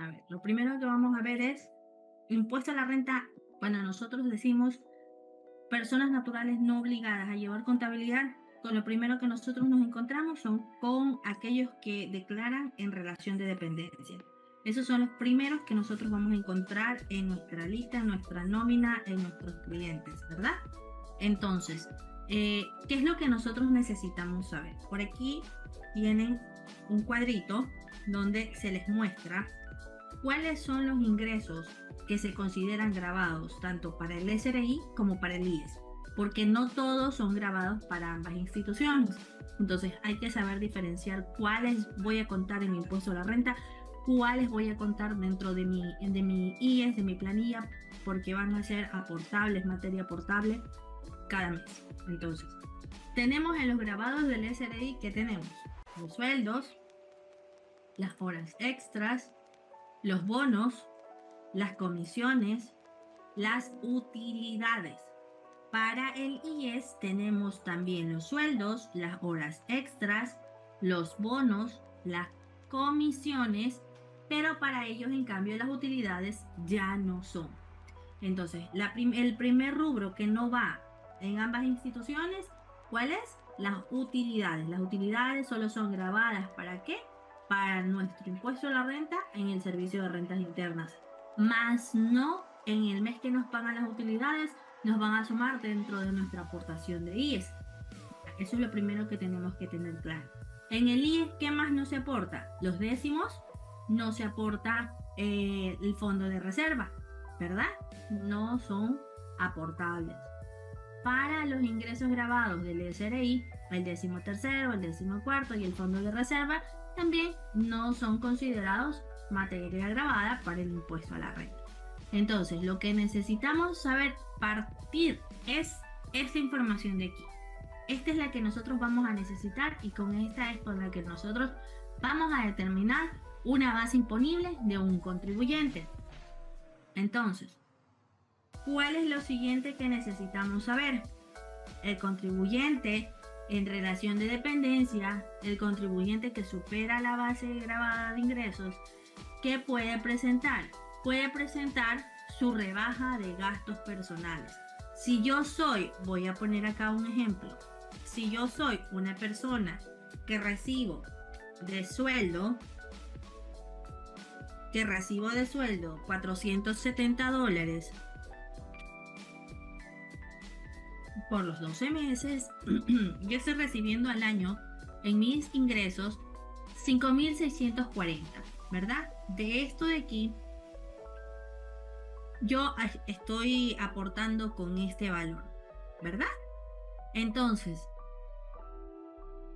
A ver, lo primero que vamos a ver es impuesto a la renta. Cuando nosotros decimos personas naturales no obligadas a llevar contabilidad, con lo primero que nosotros nos encontramos son con aquellos que declaran en relación de dependencia. Esos son los primeros que nosotros vamos a encontrar en nuestra lista, en nuestra nómina, en nuestros clientes, ¿verdad? Entonces, ¿qué es lo que nosotros necesitamos saber? Por aquí tienen un cuadrito donde se les muestra cuáles son los ingresos que se consideran grabados tanto para el SRI como para el IES, porque no todos son grabados para ambas instituciones. Entonces hay que saber diferenciar cuáles voy a contar en mi impuesto a la renta, cuáles voy a contar dentro de mi IES, de mi planilla, porque van a ser aportables, materia aportable cada mes. Entonces, tenemos en los grabados del SRI que tenemos los sueldos, las horas extras, los bonos, las comisiones, las utilidades. Para el IES tenemos también los sueldos, las horas extras, los bonos, las comisiones, pero para ellos en cambio las utilidades ya no son. Entonces, el primer rubro que no va en ambas instituciones, ¿cuál es? Las utilidades. Las utilidades solo son grabadas ¿para qué? Para nuestro impuesto a la renta en el servicio de rentas internas, más no en el mes que nos pagan las utilidades, nos van a sumar dentro de nuestra aportación de IES. Eso es lo primero que tenemos que tener claro. En el IES, ¿qué más no se aporta? Los décimos, no se aporta el fondo de reserva, ¿verdad? No son aportables. Para los ingresos grabados del SRI, el 13º, el 14º y el fondo de reserva también no son considerados materia grabada para el impuesto a la renta. Entonces, lo que necesitamos saber partir es esta información de aquí. Esta es la que nosotros vamos a necesitar y con esta es con la que nosotros vamos a determinar una base imponible de un contribuyente. Entonces, ¿cuál es lo siguiente que necesitamos saber? El contribuyente en relación de dependencia, el contribuyente que supera la base grabada de ingresos, ¿qué puede presentar? Puede presentar su rebaja de gastos personales. Si yo soy, voy a poner acá un ejemplo, si yo soy una persona que recibo de sueldo $470 por los 12 meses, yo estoy recibiendo al año en mis ingresos 5.640, ¿verdad? De esto de aquí, yo estoy aportando con este valor, ¿verdad? Entonces,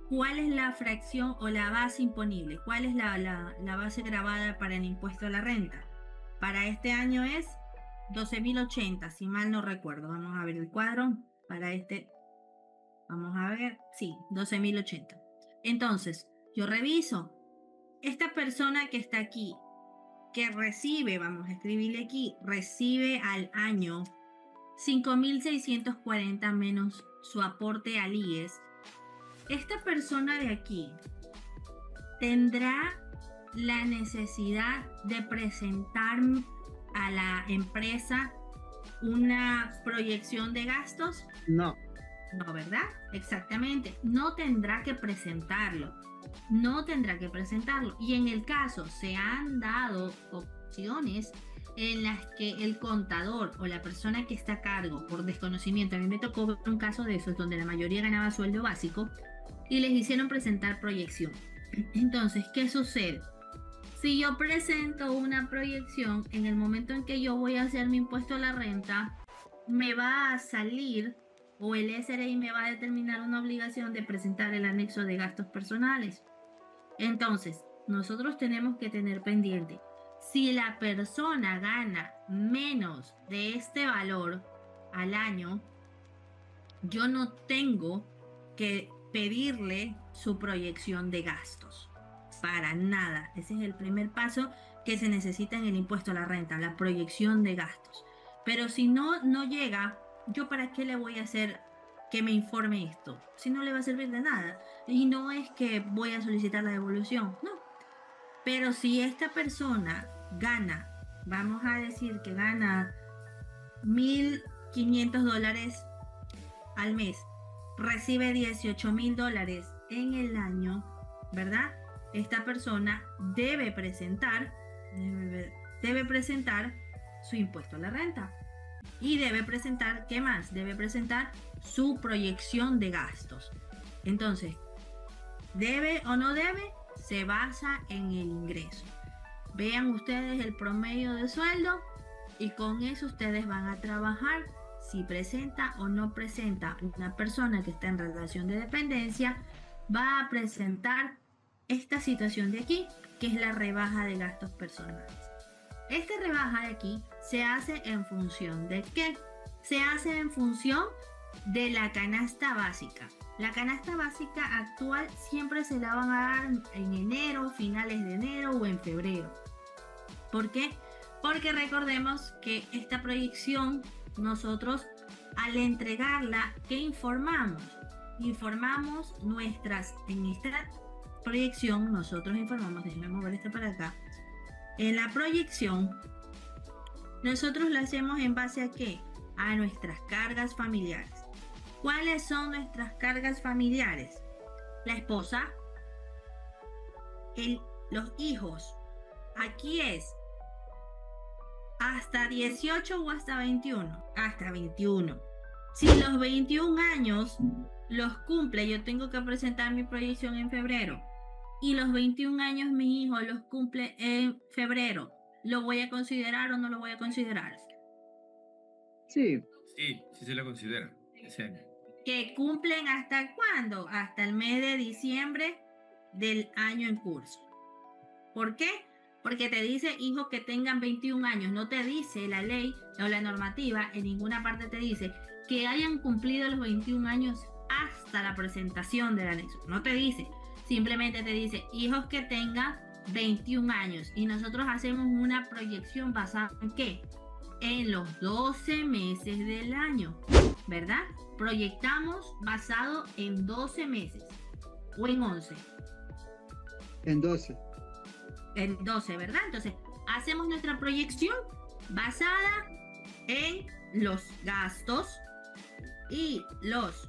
¿cuál es la fracción o la base imponible? ¿Cuál es la base grabada para el impuesto a la renta? Para este año es 12.080, si mal no recuerdo. Vamos a ver el cuadro. Para este, vamos a ver, sí, 12.080. Entonces, yo reviso. Esta persona que está aquí, que recibe, vamos a escribirle aquí, recibe al año 5.640 menos su aporte al IES. Esta persona de aquí tendrá la necesidad de presentar a la empresa una proyección de gastos. No, No, ¿verdad? Exactamente. No tendrá que presentarlo. No tendrá que presentarlo. Y en el caso se han dado opciones en las que el contador o la persona que está a cargo por desconocimiento, a mí me tocó ver un caso de esos donde la mayoría ganaba sueldo básico y les hicieron presentar proyección. Entonces, ¿qué sucede? Si yo presento una proyección, en el momento en que yo voy a hacer mi impuesto a la renta, me va a salir o el SRI me va a determinar una obligación de presentar el anexo de gastos personales. Entonces, nosotros tenemos que tener pendiente, si la persona gana menos de este valor al año, yo no tengo que pedirle su proyección de gastos. Para nada. Ese es el primer paso que se necesita en el impuesto a la renta, la proyección de gastos. Pero si no llega, ¿yo para qué le voy a hacer que me informe esto? Si no le va a servir de nada. Y no es que voy a solicitar la devolución, no. Pero si esta persona gana, vamos a decir que gana $1,500 al mes, recibe $18,000 en el año, ¿verdad? Esta persona debe presentar su impuesto a la renta. Y debe presentar, ¿qué más? Debe presentar su proyección de gastos. Entonces, ¿debe o no debe? Se basa en el ingreso. Vean ustedes el promedio de sueldo y con eso ustedes van a trabajar si presenta o no presenta. Una persona que está en relación de dependencia va a presentar esta situación de aquí, que es la rebaja de gastos personales. Esta rebaja de aquí se hace en función ¿de qué? Se hace en función de la canasta básica. La canasta básica actual siempre se la van a dar en enero, finales de enero o en febrero. ¿Por qué? Porque recordemos que esta proyección nosotros al entregarla, ¿qué informamos? Informamos en esta proyección nosotros informamos, déjenme mover esto para acá. En la proyección, nosotros lo hacemos en base a ¿qué? A nuestras cargas familiares. ¿Cuáles son nuestras cargas familiares? La esposa, los hijos. Aquí es hasta 18 o hasta 21. Hasta 21. Si los 21 años los cumple, yo tengo que presentar mi proyección en febrero. Y los 21 años mi hijo los cumple en febrero. ¿Lo voy a considerar o no lo voy a considerar? Sí. Sí se lo considera ese año. ¿Que cumplen hasta cuándo? Hasta el mes de diciembre del año en curso. ¿Por qué? Porque te dice hijos que tengan 21 años. No te dice la ley o la normativa, en ninguna parte te dice que hayan cumplido los 21 años hasta la presentación del anexo. No te dice. Simplemente te dice hijos que tengan 21 años. Y nosotros hacemos una proyección basada en ¿qué? En los 12 meses del año, ¿verdad? Proyectamos basado en 12 meses o en 11. En 12. En 12, ¿verdad? Entonces, hacemos nuestra proyección basada en los gastos y los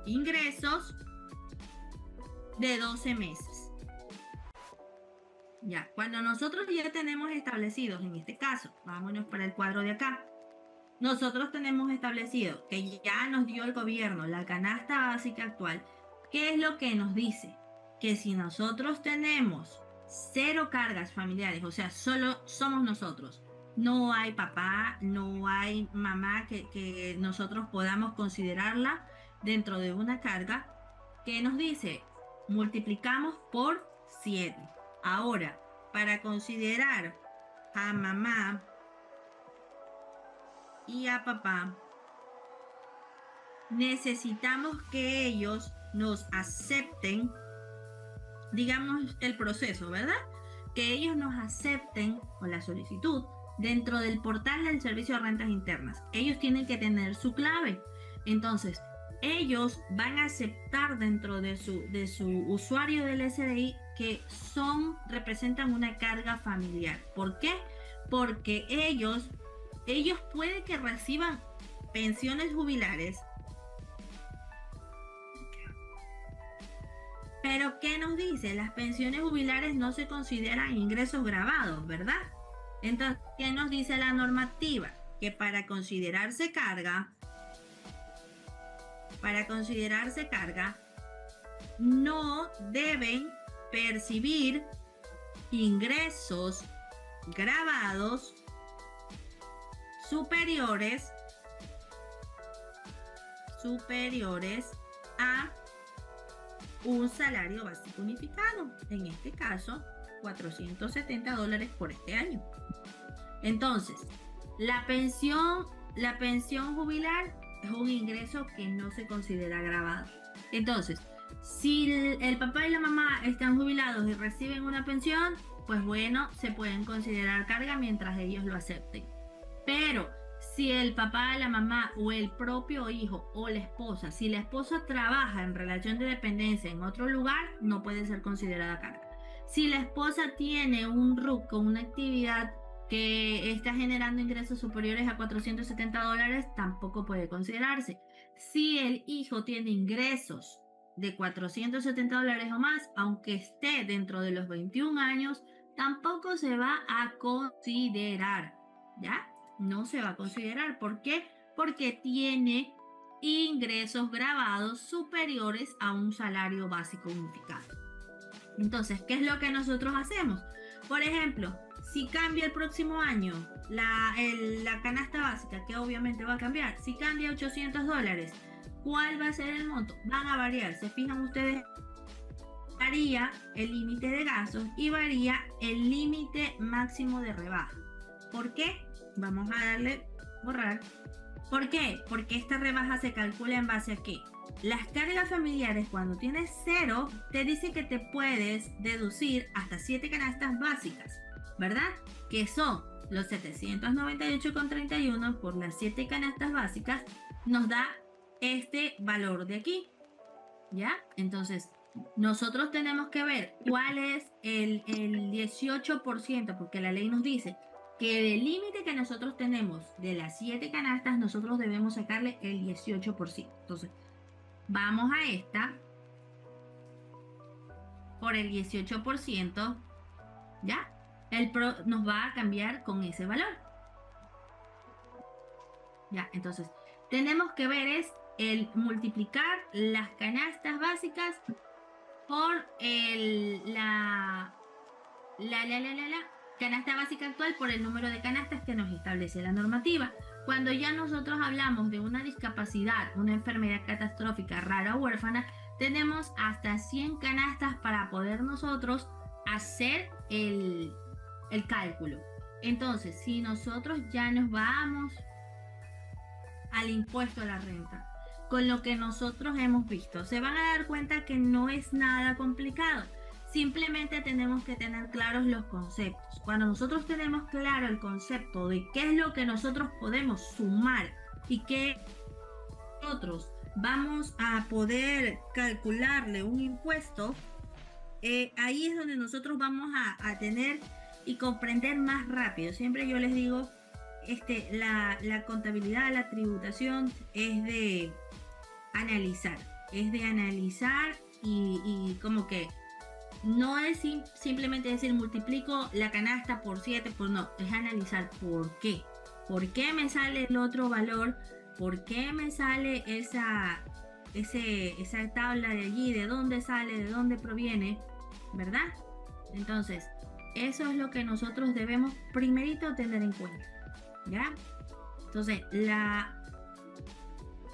ingresos de 12 meses. Ya, cuando nosotros ya tenemos establecidos, en este caso, vámonos para el cuadro de acá, nosotros tenemos establecido que ya nos dio el gobierno la canasta básica actual. ¿Qué es lo que nos dice? Que si nosotros tenemos 0 cargas familiares, o sea, solo somos nosotros, no hay papá, no hay mamá que nosotros podamos considerarla dentro de una carga, ¿qué nos dice? Multiplicamos por 7. Ahora, para considerar a mamá y a papá, necesitamos que ellos nos acepten, digamos, el proceso, ¿verdad? Que ellos nos acepten con la solicitud dentro del portal del Servicio de Rentas Internas. Ellos tienen que tener su clave. Entonces, ellos van a aceptar dentro de su usuario del SDI que representan una carga familiar. ¿Por qué? Porque ellos pueden que reciban pensiones jubilares. Pero ¿qué nos dice? Las pensiones jubilares no se consideran ingresos grabados, ¿verdad? Entonces, ¿qué nos dice la normativa? Que para considerarse carga, no deben percibir ingresos grabados superiores a un salario básico unificado, en este caso $470 por este año. Entonces, la pensión jubilar es un ingreso que no se considera grabado. Entonces, si el papá y la mamá están jubilados y reciben una pensión, pues bueno, se pueden considerar carga mientras ellos lo acepten. Pero si el papá, la mamá o el propio hijo o la esposa, si la esposa trabaja en relación de dependencia en otro lugar, no puede ser considerada carga. Si la esposa tiene un RUC con una actividad que está generando ingresos superiores a $470, tampoco puede considerarse. Si el hijo tiene ingresos de $470 o más, aunque esté dentro de los 21 años, tampoco se va a considerar, ¿ya? No se va a considerar. ¿Por qué? Porque tiene ingresos grabados superiores a un salario básico unificado. Entonces, ¿qué es lo que nosotros hacemos? Por ejemplo, si cambia el próximo año la canasta básica, que obviamente va a cambiar, si cambia $800, ¿cuál va a ser el monto? Van a variar, se fijan ustedes, varía el límite de gastos y varía el límite máximo de rebaja. ¿Por qué? Vamos a darle borrar. ¿Por qué? Porque esta rebaja se calcula en base a qué. Las cargas familiares, cuando tienes 0, te dice que te puedes deducir hasta 7 canastas básicas, ¿verdad? Que son los 798,31 por las 7 canastas básicas, nos da este valor de aquí, ¿ya? Entonces, nosotros tenemos que ver cuál es el 18%, porque la ley nos dice que del límite que nosotros tenemos de las 7 canastas, nosotros debemos sacarle el 18%. Entonces, vamos a esta por el 18%, ¿ya? Nos va a cambiar con ese valor. Ya, entonces, tenemos que ver es el multiplicar las canastas básicas por la canasta básica actual por el número de canastas que nos establece la normativa. Cuando ya nosotros hablamos de una discapacidad, una enfermedad catastrófica rara o huérfana, tenemos hasta 100 canastas para poder nosotros hacer el cálculo. Entonces, si nosotros ya nos vamos al impuesto a la renta, con lo que nosotros hemos visto, se van a dar cuenta que no es nada complicado. Simplemente tenemos que tener claros los conceptos. Cuando nosotros tenemos claro el concepto de qué es lo que nosotros podemos sumar y qué nosotros vamos a poder calcularle un impuesto, ahí es donde nosotros vamos a tener y comprender más rápido. Siempre yo les digo, la contabilidad, la tributación es de analizar y como que no es simplemente decir multiplico la canasta por 7, pues no, es analizar por qué me sale el otro valor, por qué me sale esa tabla de allí, de dónde sale, de dónde proviene, ¿verdad? Entonces, eso es lo que nosotros debemos primerito tener en cuenta, ¿ya? Entonces,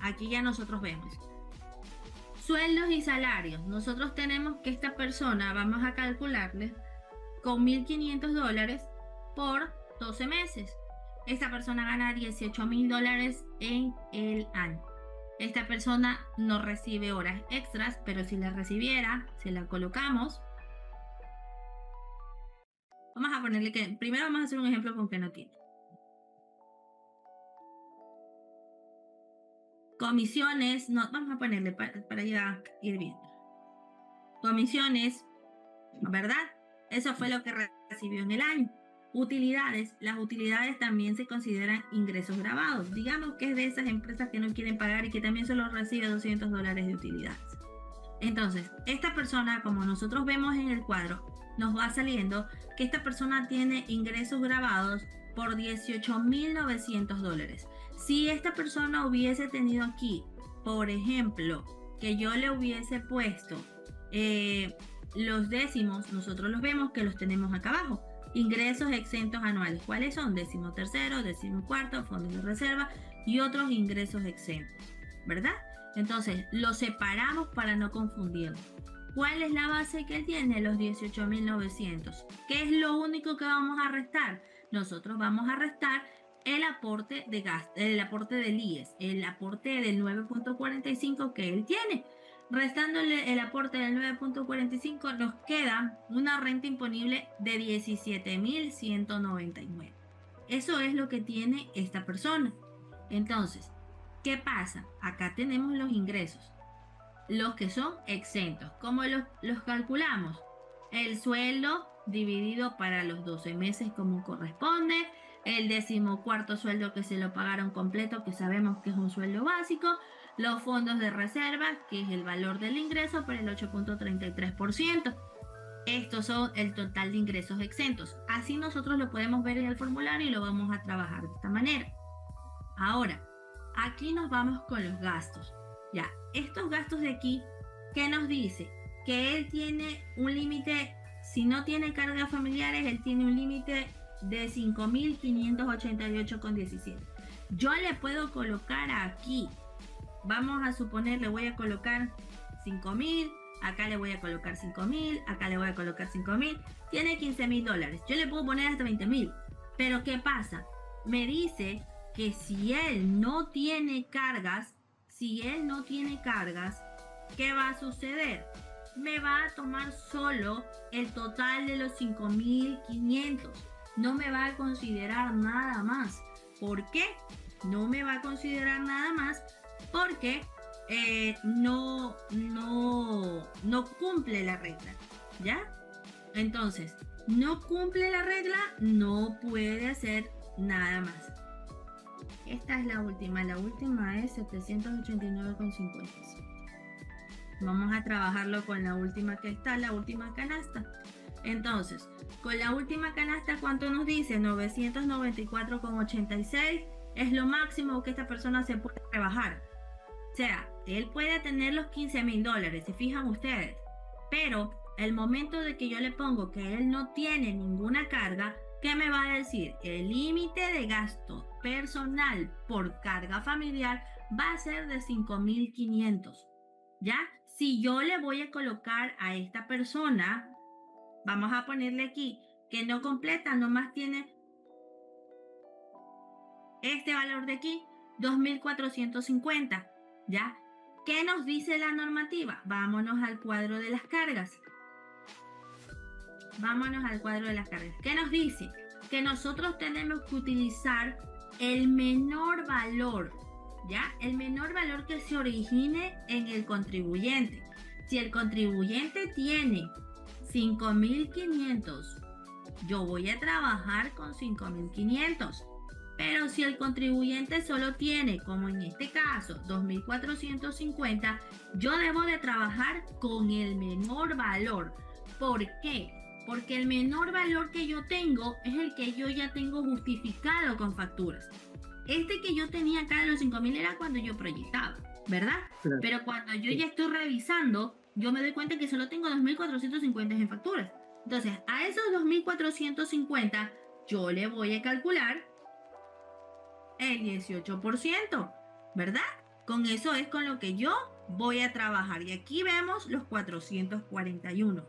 aquí ya nosotros vemos sueldos y salarios. Nosotros tenemos que esta persona, vamos a calcularle con $1,500 por 12 meses. Esta persona gana $18,000 en el año. Esta persona no recibe horas extras, pero si la recibiera, se la colocamos. Vamos a ponerle que, primero vamos a hacer un ejemplo con que no tiene. Comisiones, no, vamos a ponerle para ya ir viendo. Comisiones, ¿verdad? Eso fue lo que recibió en el año. Utilidades, las utilidades también se consideran ingresos grabados. Digamos que es de esas empresas que no quieren pagar y que también solo recibe $200 de utilidades. Entonces, esta persona, como nosotros vemos en el cuadro, nos va saliendo que esta persona tiene ingresos grabados por $18,900. Si esta persona hubiese tenido aquí, por ejemplo, que yo le hubiese puesto los décimos, nosotros los vemos que los tenemos acá abajo. Ingresos exentos anuales. ¿Cuáles son? 13º, 14º, fondos de reserva y otros ingresos exentos, ¿verdad? Entonces, los separamos para no confundirnos. ¿Cuál es la base que él tiene? Los 18,900. ¿Qué es lo único que vamos a restar? Nosotros vamos a restar el aporte de gasto, el aporte del IES, el aporte del 9.45 que él tiene. Restándole el aporte del 9.45 nos queda una renta imponible de 17,199. Eso es lo que tiene esta persona. Entonces, ¿qué pasa? Acá tenemos los ingresos, los que son exentos. ¿Cómo los calculamos? el sueldo dividido para los 12 meses como corresponde, el 14º sueldo que se lo pagaron completo, que sabemos que es un sueldo básico, los fondos de reserva, que es el valor del ingreso por el 8.33%. Estos son el total de ingresos exentos. Así nosotros lo podemos ver en el formulario y lo vamos a trabajar de esta manera. Ahora, aquí nos vamos con los gastos. Ya, estos gastos de aquí, ¿qué nos dice? Que él tiene un límite, si no tiene cargas familiares, él tiene un límite de 5.588,17. Yo le puedo colocar aquí, vamos a suponer, le voy a colocar 5.000, acá le voy a colocar 5.000, acá le voy a colocar 5.000, tiene $15.000. Yo le puedo poner hasta 20.000, pero ¿qué pasa? Me dice que si él no tiene cargas, ¿qué va a suceder? Me va a tomar solo el total de los 5.500. No me va a considerar nada más. ¿Por qué? No me va a considerar nada más porque no cumple la regla, ¿ya? Entonces, no cumple la regla, no puede hacer nada más. Esta es la última es 789,57. Vamos a trabajarlo con la última que está, la última canasta. Entonces, con la última canasta, ¿cuánto nos dice? 994,86 es lo máximo que esta persona se puede rebajar. O sea, él puede tener los $15.000, se fijan ustedes, pero el momento de que yo le pongo que él no tiene ninguna carga, ¿qué me va a decir? El límite de gasto personal por carga familiar va a ser de 5.500, ¿ya? Si yo le voy a colocar a esta persona, vamos a ponerle aquí, que no completa, nomás tiene este valor de aquí, 2.450. ¿Ya? ¿Qué nos dice la normativa? Vámonos al cuadro de las cargas. ¿Qué nos dice? Que nosotros tenemos que utilizar el menor valor, ¿ya? El menor valor que se origine en el contribuyente. Si el contribuyente tiene 5.500, yo voy a trabajar con 5.500. Pero si el contribuyente solo tiene, como en este caso, 2.450, yo debo de trabajar con el menor valor. ¿Por qué? Porque el menor valor que yo tengo es el que yo ya tengo justificado con facturas. Este que yo tenía acá de los 5.000 era cuando yo proyectaba, ¿verdad? Claro. Pero cuando yo ya estoy revisando, yo me doy cuenta que solo tengo 2.450 en facturas. Entonces, a esos 2.450 yo le voy a calcular el 18%, ¿verdad? Con eso es con lo que yo voy a trabajar. Y aquí vemos los 441.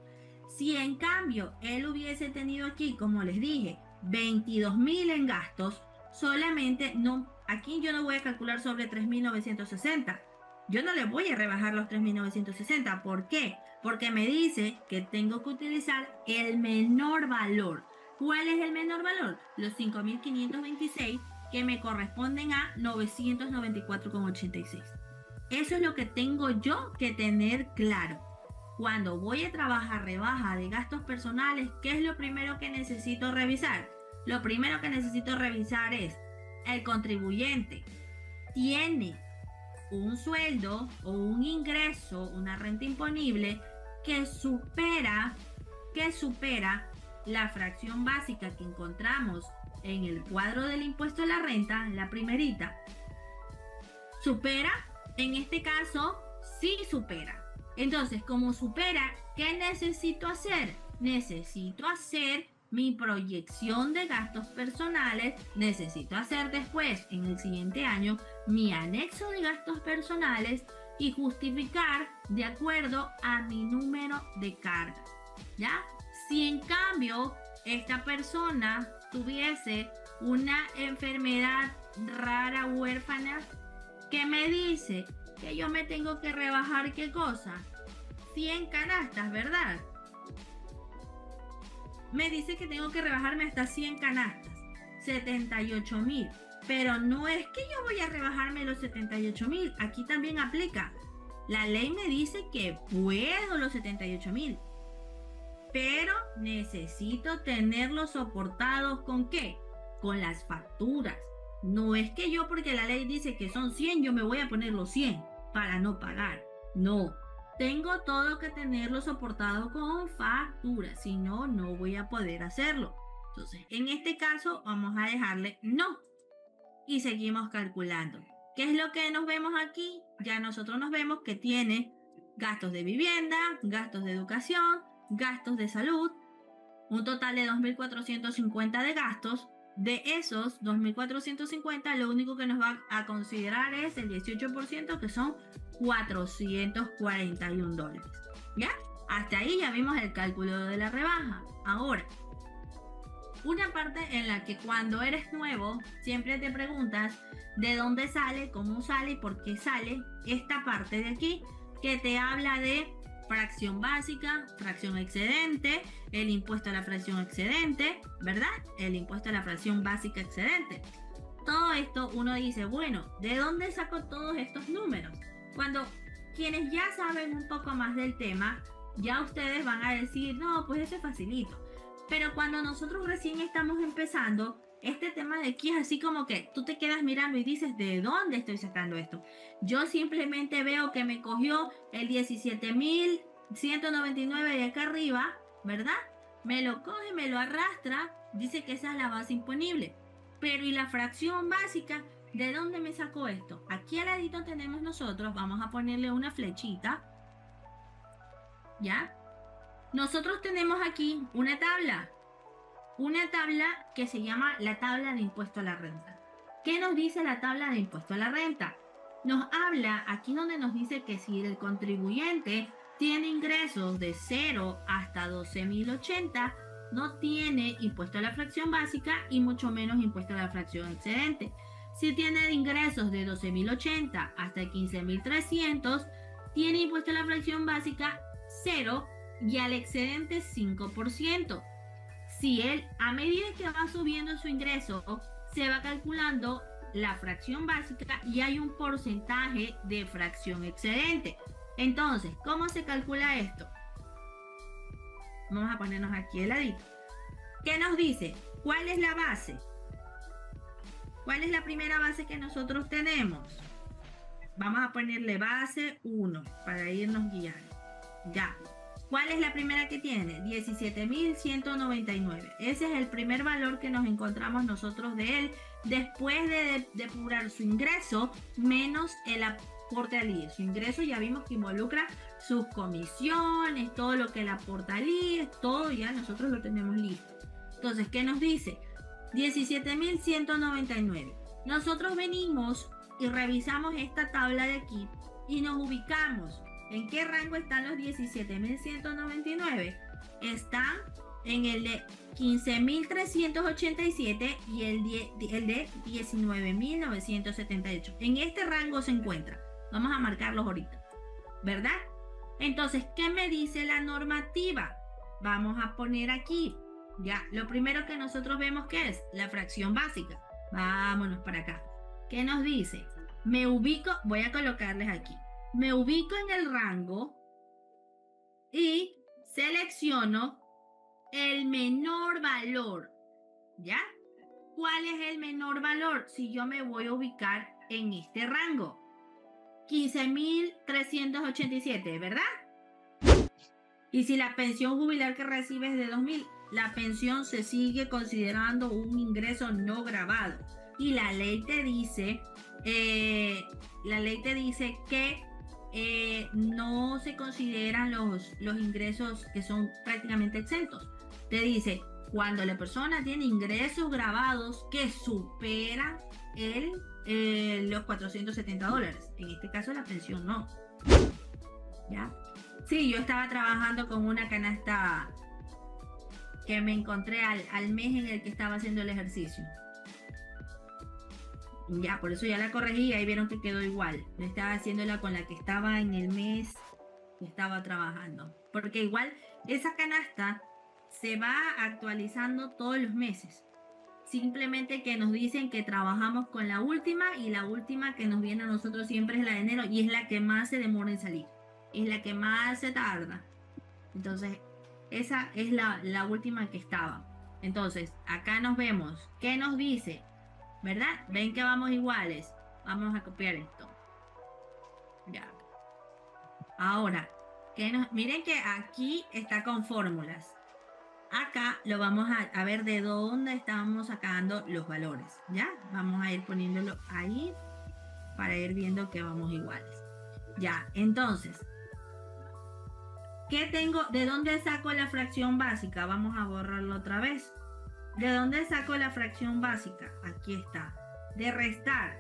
Si en cambio él hubiese tenido aquí, como les dije, 22.000 en gastos, solamente no, aquí yo no voy a calcular sobre 3.960. Yo no le voy a rebajar los 3.960. ¿Por qué? Porque me dice que tengo que utilizar el menor valor. ¿Cuál es el menor valor? Los 5.526 que me corresponden a 994,86. Eso es lo que tengo yo que tener claro. Cuando voy a trabajar rebaja de gastos personales, ¿qué es lo primero que necesito revisar? Lo primero que necesito revisar es el contribuyente tiene un sueldo o un ingreso, una renta imponible que supera la fracción básica que encontramos en el cuadro del impuesto a la renta, la primerita. ¿Supera? En este caso, sí supera. Entonces, como supera, ¿qué necesito hacer? Necesito hacer mi proyección de gastos personales. Necesito hacer después, en el siguiente año, mi anexo de gastos personales y justificar de acuerdo a mi número de carga. ¿Ya? Si en cambio esta persona tuviese una enfermedad rara huérfana, ¿qué me dice? Que yo me tengo que rebajar, ¿qué cosa? 100 canastas, ¿verdad? Me dice que tengo que rebajarme hasta 100 canastas, 78.000. Pero no es que yo voy a rebajarme los 78.000, aquí también aplica. La ley me dice que puedo los 78.000. Pero necesito tenerlos soportados ¿con qué? Con las facturas. No es que yo, porque la ley dice que son 100, yo me voy a poner los 100 para no pagar. No, tengo todo que tenerlo soportado con facturas, si no, no voy a poder hacerlo. Entonces, en este caso, vamos a dejarle no. Y seguimos calculando. ¿Qué es lo que nos vemos aquí? Ya nosotros nos vemos que tiene gastos de vivienda, gastos de educación, gastos de salud, un total de 2.450 de gastos. De esos 2.450, lo único que nos va a considerar es el 18%, que son $441. ¿Ya? Hasta ahí ya vimos el cálculo de la rebaja. Ahora, una parte en la que cuando eres nuevo siempre te preguntas de dónde sale, cómo sale y por qué sale esta parte de aquí, que te habla de fracción básica, fracción excedente, el impuesto a la fracción excedente, ¿verdad? El impuesto a la fracción básica excedente. Todo esto uno dice, bueno, ¿de dónde saco todos estos números? Cuando quienes ya saben un poco más del tema, ya ustedes van a decir, no, pues eso es facilito. Pero cuando nosotros recién estamos empezando, este tema de aquí es así como que tú te quedas mirando y dices, ¿de dónde estoy sacando esto? Yo simplemente veo que me cogió el 17.199 de acá arriba, ¿verdad? Me lo coge, me lo arrastra, dice que esa es la base imponible. Pero ¿y la fracción básica? ¿De dónde me sacó esto? Aquí al ladito tenemos nosotros, vamos a ponerle una flechita, ¿ya? Nosotros tenemos aquí una tabla que se llama la tabla de impuesto a la renta. ¿Qué nos dice la tabla de impuesto a la renta? Nos habla aquí donde nos dice que si el contribuyente tiene ingresos de 0 hasta 12.080, no tiene impuesto a la fracción básica y mucho menos impuesto a la fracción excedente. Si tiene ingresos de 12.080 hasta 15.300, tiene impuesto a la fracción básica 0 y al excedente 5%. Si él, a medida que va subiendo su ingreso, se va calculando la fracción básica y hay un porcentaje de fracción excedente. Entonces, ¿cómo se calcula esto? Vamos a ponernos aquí el ladito. ¿Qué nos dice? ¿Cuál es la base? ¿Cuál es la primera base que nosotros tenemos? Vamos a ponerle base 1 para irnos guiando. Ya. ¿Cuál es la primera que tiene? 17.199. Ese es el primer valor que nos encontramos nosotros de él después de depurar su ingreso menos el aporte al IES. Su ingreso ya vimos que involucra sus comisiones, todo lo que le aporta al IES, todo ya nosotros lo tenemos listo. Entonces, ¿qué nos dice? 17.199. Nosotros venimos y revisamos esta tabla de aquí y nos ubicamos. ¿En qué rango están los 17.199? Están en el de 15.387 y el de 19.978. En este rango se encuentra. Vamos a marcarlos ahorita, ¿verdad? Entonces, ¿qué me dice la normativa? Vamos a poner aquí, ya, lo primero que nosotros vemos que es la fracción básica. Vámonos para acá. ¿Qué nos dice? Me ubico, voy a colocarles aquí. Me ubico en el rango y selecciono el menor valor, ¿ya? ¿Cuál es el menor valor? Si yo me voy a ubicar en este rango, 15.387, ¿verdad? Y si la pensión jubilar que recibes es de 2.000, la pensión se sigue considerando un ingreso no gravado. Y la ley te dice, que no se consideran los ingresos que son prácticamente exentos. Te dice, cuando la persona tiene ingresos grabados que superan los $470. En este caso la pensión no. ¿Ya? Sí, yo estaba trabajando con una canasta que me encontré al mes en el que estaba haciendo el ejercicio. Ya, por eso ya la corregí y ahí vieron que quedó igual. Yo estaba haciéndola con la que estaba en el mes que estaba trabajando. Porque igual esa canasta se va actualizando todos los meses. Simplemente que nos dicen que trabajamos con la última y la última que nos viene a nosotros siempre es la de enero y es la que más se demora en salir. Es la que más se tarda. Entonces, esa es la última que estaba. Entonces, acá nos vemos. ¿Qué nos dice? ¿Verdad? Ven que vamos iguales. Vamos a copiar esto. Ya. Ahora, miren que aquí está con fórmulas. Acá lo vamos a ver de dónde estamos sacando los valores. ¿Ya? Vamos a ir poniéndolo ahí para ir viendo que vamos iguales. Ya, entonces, ¿qué tengo? ¿De dónde saco la fracción básica? Vamos a borrarlo otra vez. ¿De dónde saco la fracción básica? Aquí está. De restar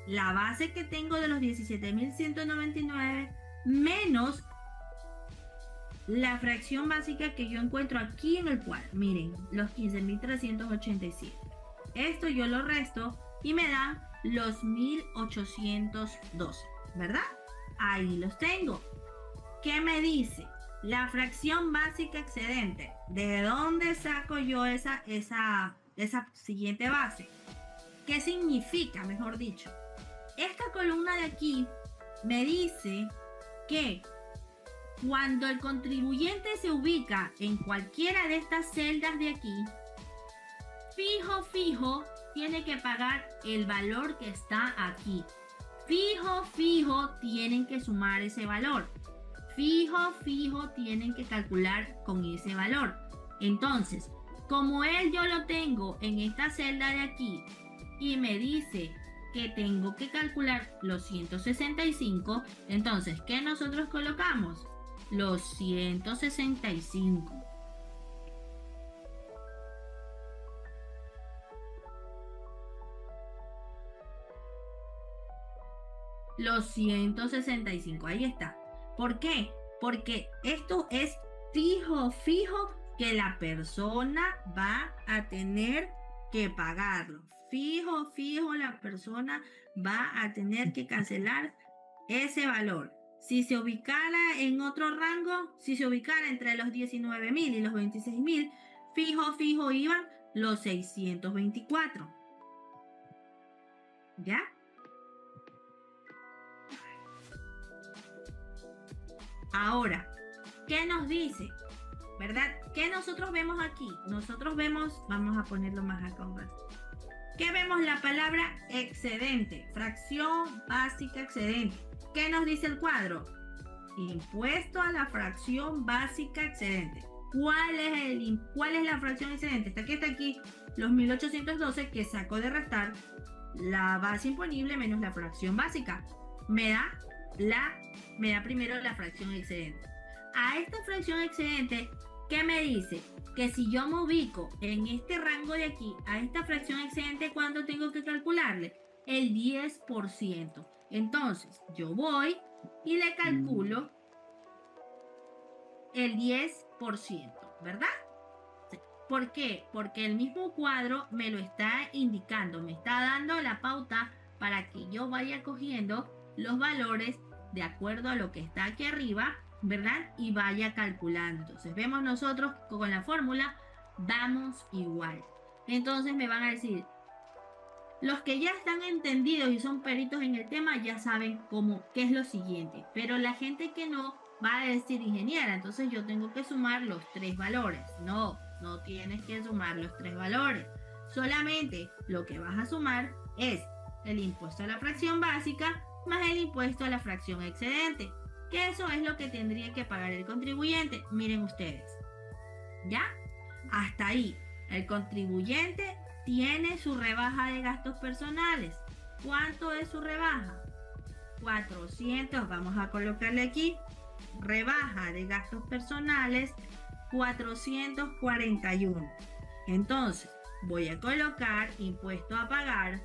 la base que tengo de los 17.199 menos la fracción básica que yo encuentro aquí en el cuadro. Miren, los 15.387. Esto yo lo resto y me da los 1.812, ¿verdad? Ahí los tengo. ¿Qué me dice? La fracción básica excedente. ¿De dónde saco yo esa siguiente base? ¿Qué significa, mejor dicho? Esta columna de aquí me dice que cuando el contribuyente se ubica en cualquiera de estas celdas de aquí, fijo, tiene que pagar el valor que está aquí. Fijo, tienen que sumar ese valor. Fijo, tienen que calcular con ese valor. Entonces, como yo lo tengo en esta celda de aquí y me dice que tengo que calcular los 165, entonces, ¿qué nosotros colocamos? Los 165. Los 165, ahí está. ¿Por qué? Porque esto es fijo que la persona va a tener que pagarlo. Fijo, la persona va a tener que cancelar ese valor. Si se ubicara en otro rango, si se ubicara entre los 19.000 y los 26.000, fijo iban los 624. ¿Ya? Ahora, ¿qué nos dice? ¿Verdad? ¿Qué nosotros vemos aquí? Nosotros vemos, vamos a ponerlo más acá. ¿Qué vemos? La palabra excedente, fracción básica excedente. ¿Qué nos dice el cuadro? Impuesto a la fracción básica excedente. ¿Cuál es la fracción excedente? Está aquí los 1812 que saco de restar la base imponible menos la fracción básica. Me da primero la fracción excedente. A esta fracción excedente, ¿qué me dice? Que si yo me ubico en este rango de aquí, a esta fracción excedente, ¿cuánto tengo que calcularle? El 10%. Entonces, yo voy y le calculo el 10%, ¿verdad? ¿Por qué? Porque el mismo cuadro me lo está indicando, me está dando la pauta para que yo vaya cogiendo los valores de acuerdo a lo que está aquí arriba, ¿verdad? Y vaya calculando. Entonces vemos nosotros con la fórmula, vamos igual. Entonces me van a decir, los que ya están entendidos y son peritos en el tema ya saben qué es lo siguiente. Pero la gente que no va a decir ingeniera, entonces yo tengo que sumar los 3 valores. No tienes que sumar los 3 valores. Solamente lo que vas a sumar es el impuesto a la fracción básica más el impuesto a la fracción excedente, que eso es lo que tendría que pagar el contribuyente. Miren ustedes, ¿ya? Hasta ahí, el contribuyente tiene su rebaja de gastos personales. ¿Cuánto es su rebaja? 400, vamos a colocarle aquí, rebaja de gastos personales, 441. Entonces, voy a colocar impuesto a pagar.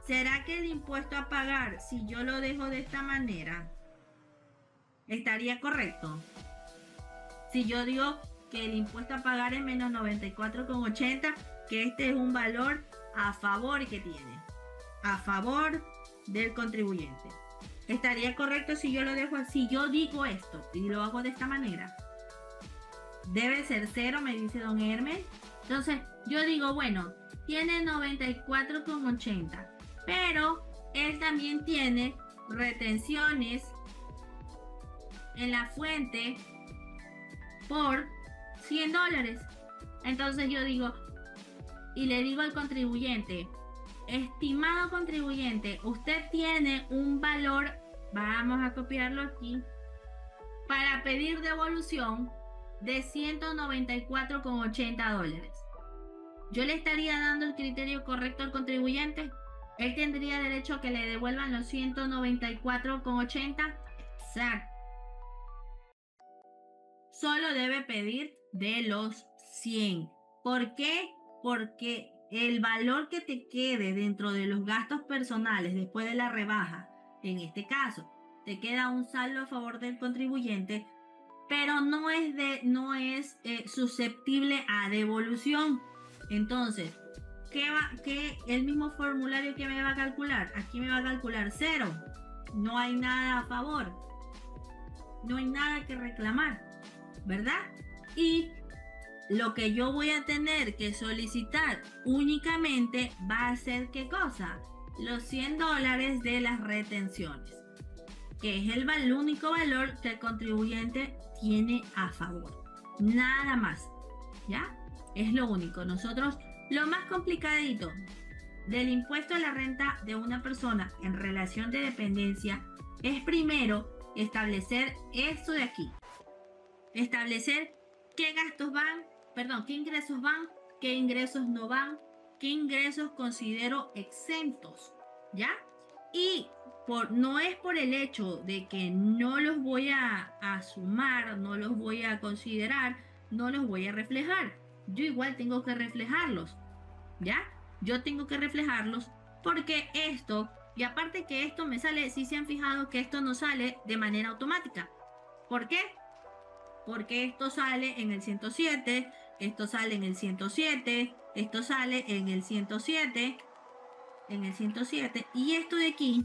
¿Será que el impuesto a pagar, si yo lo dejo de esta manera, estaría correcto? Si yo digo que el impuesto a pagar es menos 94,80, que este es un valor a favor que tiene, a favor del contribuyente. ¿Estaría correcto si yo lo dejo así? Yo digo esto y lo hago de esta manera. Debe ser 0, me dice don Hermes. Entonces, yo digo, bueno, tiene 94,80. Pero él también tiene retenciones en la fuente por $100. Entonces yo digo, y le digo al contribuyente, estimado contribuyente, usted tiene un valor, vamos a copiarlo aquí, para pedir devolución de $194,80. Yo le estaría dando el criterio correcto al contribuyente. Él tendría derecho a que le devuelvan los 194,80. Exacto. Solo debe pedir de los 100. ¿Por qué? Porque el valor que te quede dentro de los gastos personales después de la rebaja, en este caso, te queda un saldo a favor del contribuyente, pero no es susceptible a devolución. Entonces, ¿qué el mismo formulario que me va a calcular? Aquí me va a calcular 0. No hay nada a favor. No hay nada que reclamar, ¿verdad? Y lo que yo voy a tener que solicitar únicamente va a ser ¿qué cosa? Los $100 de las retenciones, que es el único valor que el contribuyente tiene a favor. Nada más, ¿ya? Es lo único. Nosotros, lo más complicadito del impuesto a la renta de una persona en relación de dependencia es primero establecer esto de aquí. Establecer qué gastos van, perdón, qué ingresos van, qué ingresos no van, qué ingresos considero exentos, ¿ya? Y no es por el hecho de que no los voy a sumar, no los voy a considerar, no los voy a reflejar. Yo igual tengo que reflejarlos, ¿ya? Yo tengo que reflejarlos porque esto, y aparte que esto me sale, si se han fijado que esto no sale de manera automática. ¿Por qué? Porque esto sale en el 107, esto sale en el 107, esto sale en el 107, y esto de aquí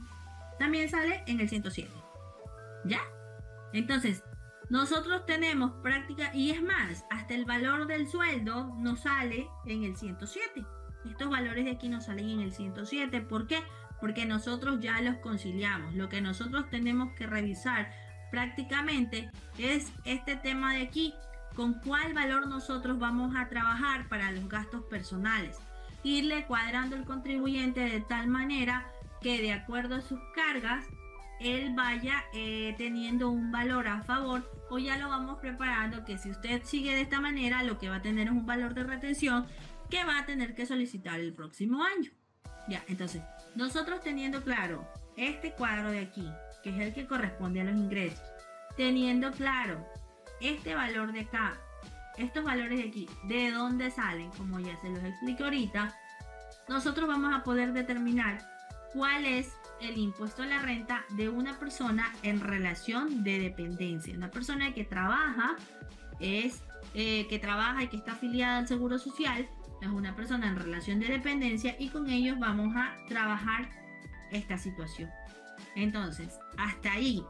también sale en el 107, ¿ya? Entonces, nosotros tenemos práctica, y es más, hasta el valor del sueldo nos sale en el 107. Estos valores de aquí nos salen en el 107. ¿Por qué? Porque nosotros ya los conciliamos. Lo que nosotros tenemos que revisar prácticamente es este tema de aquí, con cuál valor nosotros vamos a trabajar para los gastos personales, irle cuadrando el contribuyente de tal manera que de acuerdo a sus cargas él vaya teniendo un valor a favor, o ya lo vamos preparando que si usted sigue de esta manera lo que va a tener es un valor de retención que va a tener que solicitar el próximo año. Ya, entonces nosotros teniendo claro este cuadro de aquí, que es el que corresponde a los ingresos, teniendo claro este valor de acá, estos valores de aquí, de dónde salen, como ya se los expliqué ahorita, nosotros vamos a poder determinar cuál es el impuesto a la renta de una persona en relación de dependencia. Una persona que trabaja y que está afiliada al Seguro Social es una persona en relación de dependencia, y con ellos vamos a trabajar esta situación. Entonces, hasta ahí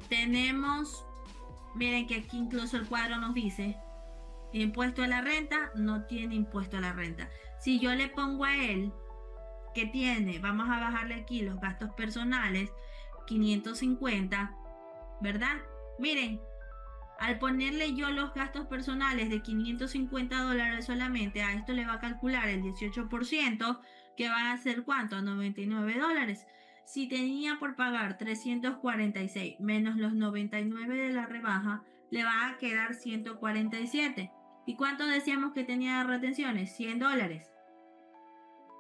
tenemos, miren que aquí incluso el cuadro nos dice impuesto a la renta, no tiene impuesto a la renta. Si yo le pongo a él que tiene, vamos a bajarle aquí los gastos personales, 550, ¿verdad? Miren, al ponerle yo los gastos personales de $550 solamente, a esto le va a calcular el 18%, que va a ser ¿cuánto? $99. Si tenía por pagar 346 menos los 99 de la rebaja, le va a quedar 147. ¿Y cuánto decíamos que tenía de retenciones? $100.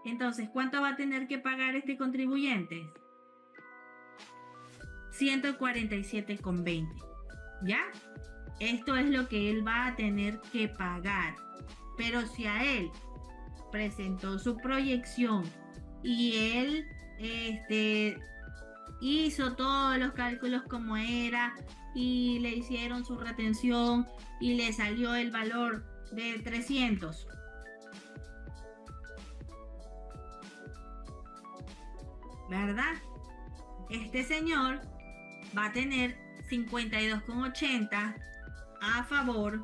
Entonces, ¿cuánto va a tener que pagar este contribuyente? 147,20. ¿Ya? Esto es lo que él va a tener que pagar. Pero si a él presentó su proyección y él hizo todos los cálculos como era y le hicieron su retención y le salió el valor de 300, ¿verdad? Este señor va a tener 52,80 a favor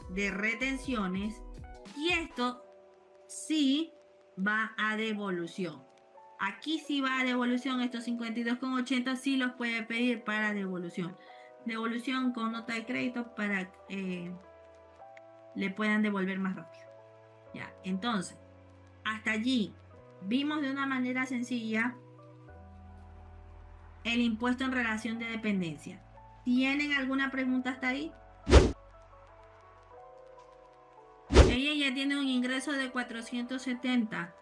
de retenciones, y esto sí va a devolución. Aquí sí va a devolución, estos 52,80 sí los puede pedir para devolución. devolución con nota de crédito para le puedan devolver más rápido. Ya, entonces, hasta allí vimos de una manera sencilla el impuesto en relación de dependencia. ¿Tienen alguna pregunta hasta ahí? Ella ya tiene un ingreso de 470.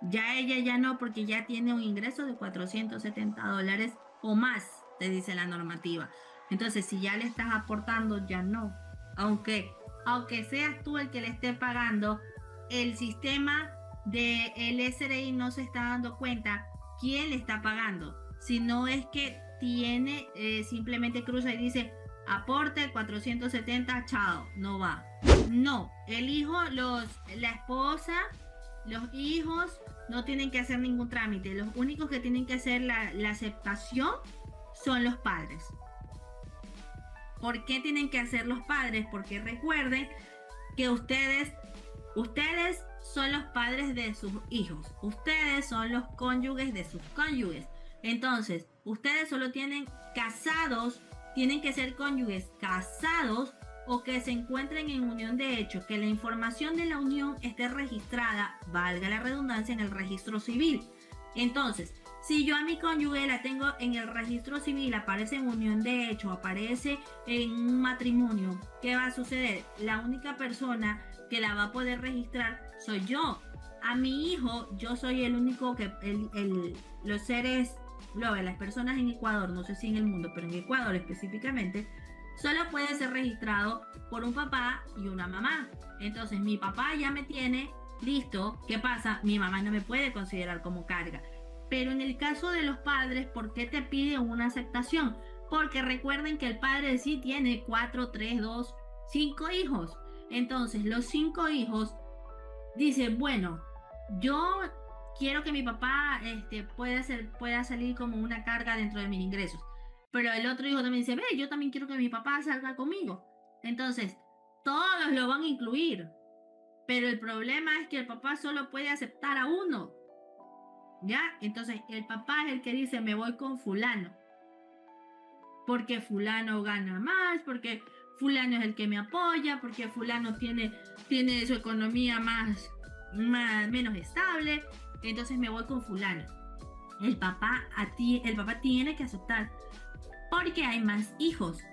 Ya ella ya no, porque ya tiene un ingreso de $470 o más, te dice la normativa. Entonces, si ya le estás aportando, ya no. Aunque seas tú el que le esté pagando, el sistema del SRI no se está dando cuenta quién le está pagando. Si no es que tiene, simplemente cruza y dice, aporte 470, chao, no va. No, el hijo, la esposa, los hijos no tienen que hacer ningún trámite. Los únicos que tienen que hacer la aceptación son los padres. ¿Por qué tienen que hacer los padres? Porque recuerden que ustedes son los padres de sus hijos. Ustedes son los cónyuges de sus cónyuges. Entonces, ustedes solo tienen casados, tienen que ser cónyuges casados o que se encuentren en unión de hecho, que la información de la unión esté registrada, valga la redundancia, en el registro civil. Entonces, si yo a mi cónyuge la tengo en el registro civil, aparece en unión de hecho, aparece en un matrimonio, ¿qué va a suceder? La única persona que la va a poder registrar soy yo. A mi hijo, yo soy el único que los seres, las personas en Ecuador, no sé si en el mundo, pero en Ecuador específicamente, solo puede ser registrado por un papá y una mamá. Entonces mi papá ya me tiene listo. ¿Qué pasa? Mi mamá no me puede considerar como carga. Pero en el caso de los padres, ¿por qué te pide una aceptación? Porque recuerden que el padre sí tiene 4, 3, 2, 5 hijos. Entonces los 5 hijos dicen, bueno, yo quiero que mi papá pueda salir como una carga dentro de mis ingresos. Pero el otro hijo también dice, ve, yo también quiero que mi papá salga conmigo. Entonces, todos lo van a incluir. Pero el problema es que el papá solo puede aceptar a uno. ¿Ya? Entonces, el papá es el que dice, me voy con fulano. Porque fulano gana más, porque fulano es el que me apoya, porque fulano tiene su economía menos estable. Entonces me voy con fulano. El papá tiene que aceptar. Porque hay más hijos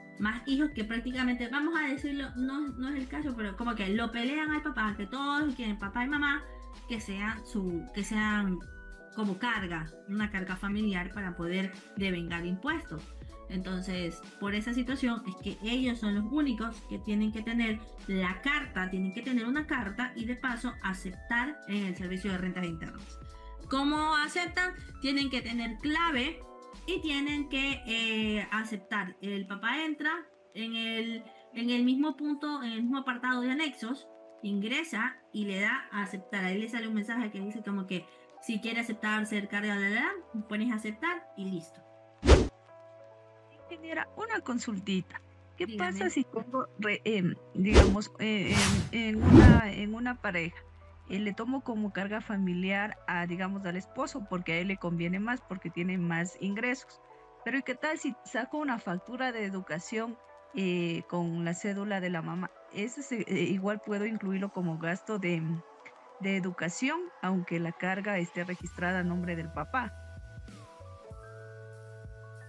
que prácticamente, vamos a decirlo, no es el caso, pero como que lo pelean al papá, que todos quieren papá y mamá que sean como carga, una carga familiar para poder devengar impuestos. Entonces, por esa situación es que ellos son los únicos que tienen que tener la carta, tienen que tener una carta y de paso aceptar en el servicio de rentas internas. ¿Cómo aceptan? Tienen que tener clave y tienen que aceptar. El papá entra en el mismo punto, en el mismo apartado de anexos, ingresa y le da a aceptar. Ahí le sale un mensaje que dice como que si quiere aceptar ser carga, pones aceptar y listo. Ingeniera, una consultita. ¿Qué Dígame. pasa si pongo, digamos, en una pareja? Le tomo como carga familiar digamos, al esposo porque a él le conviene más porque tiene más ingresos. Pero ¿y qué tal si saco una factura de educación con la cédula de la mamá? Ese igual puedo incluirlo como gasto de educación, aunque la carga esté registrada a nombre del papá.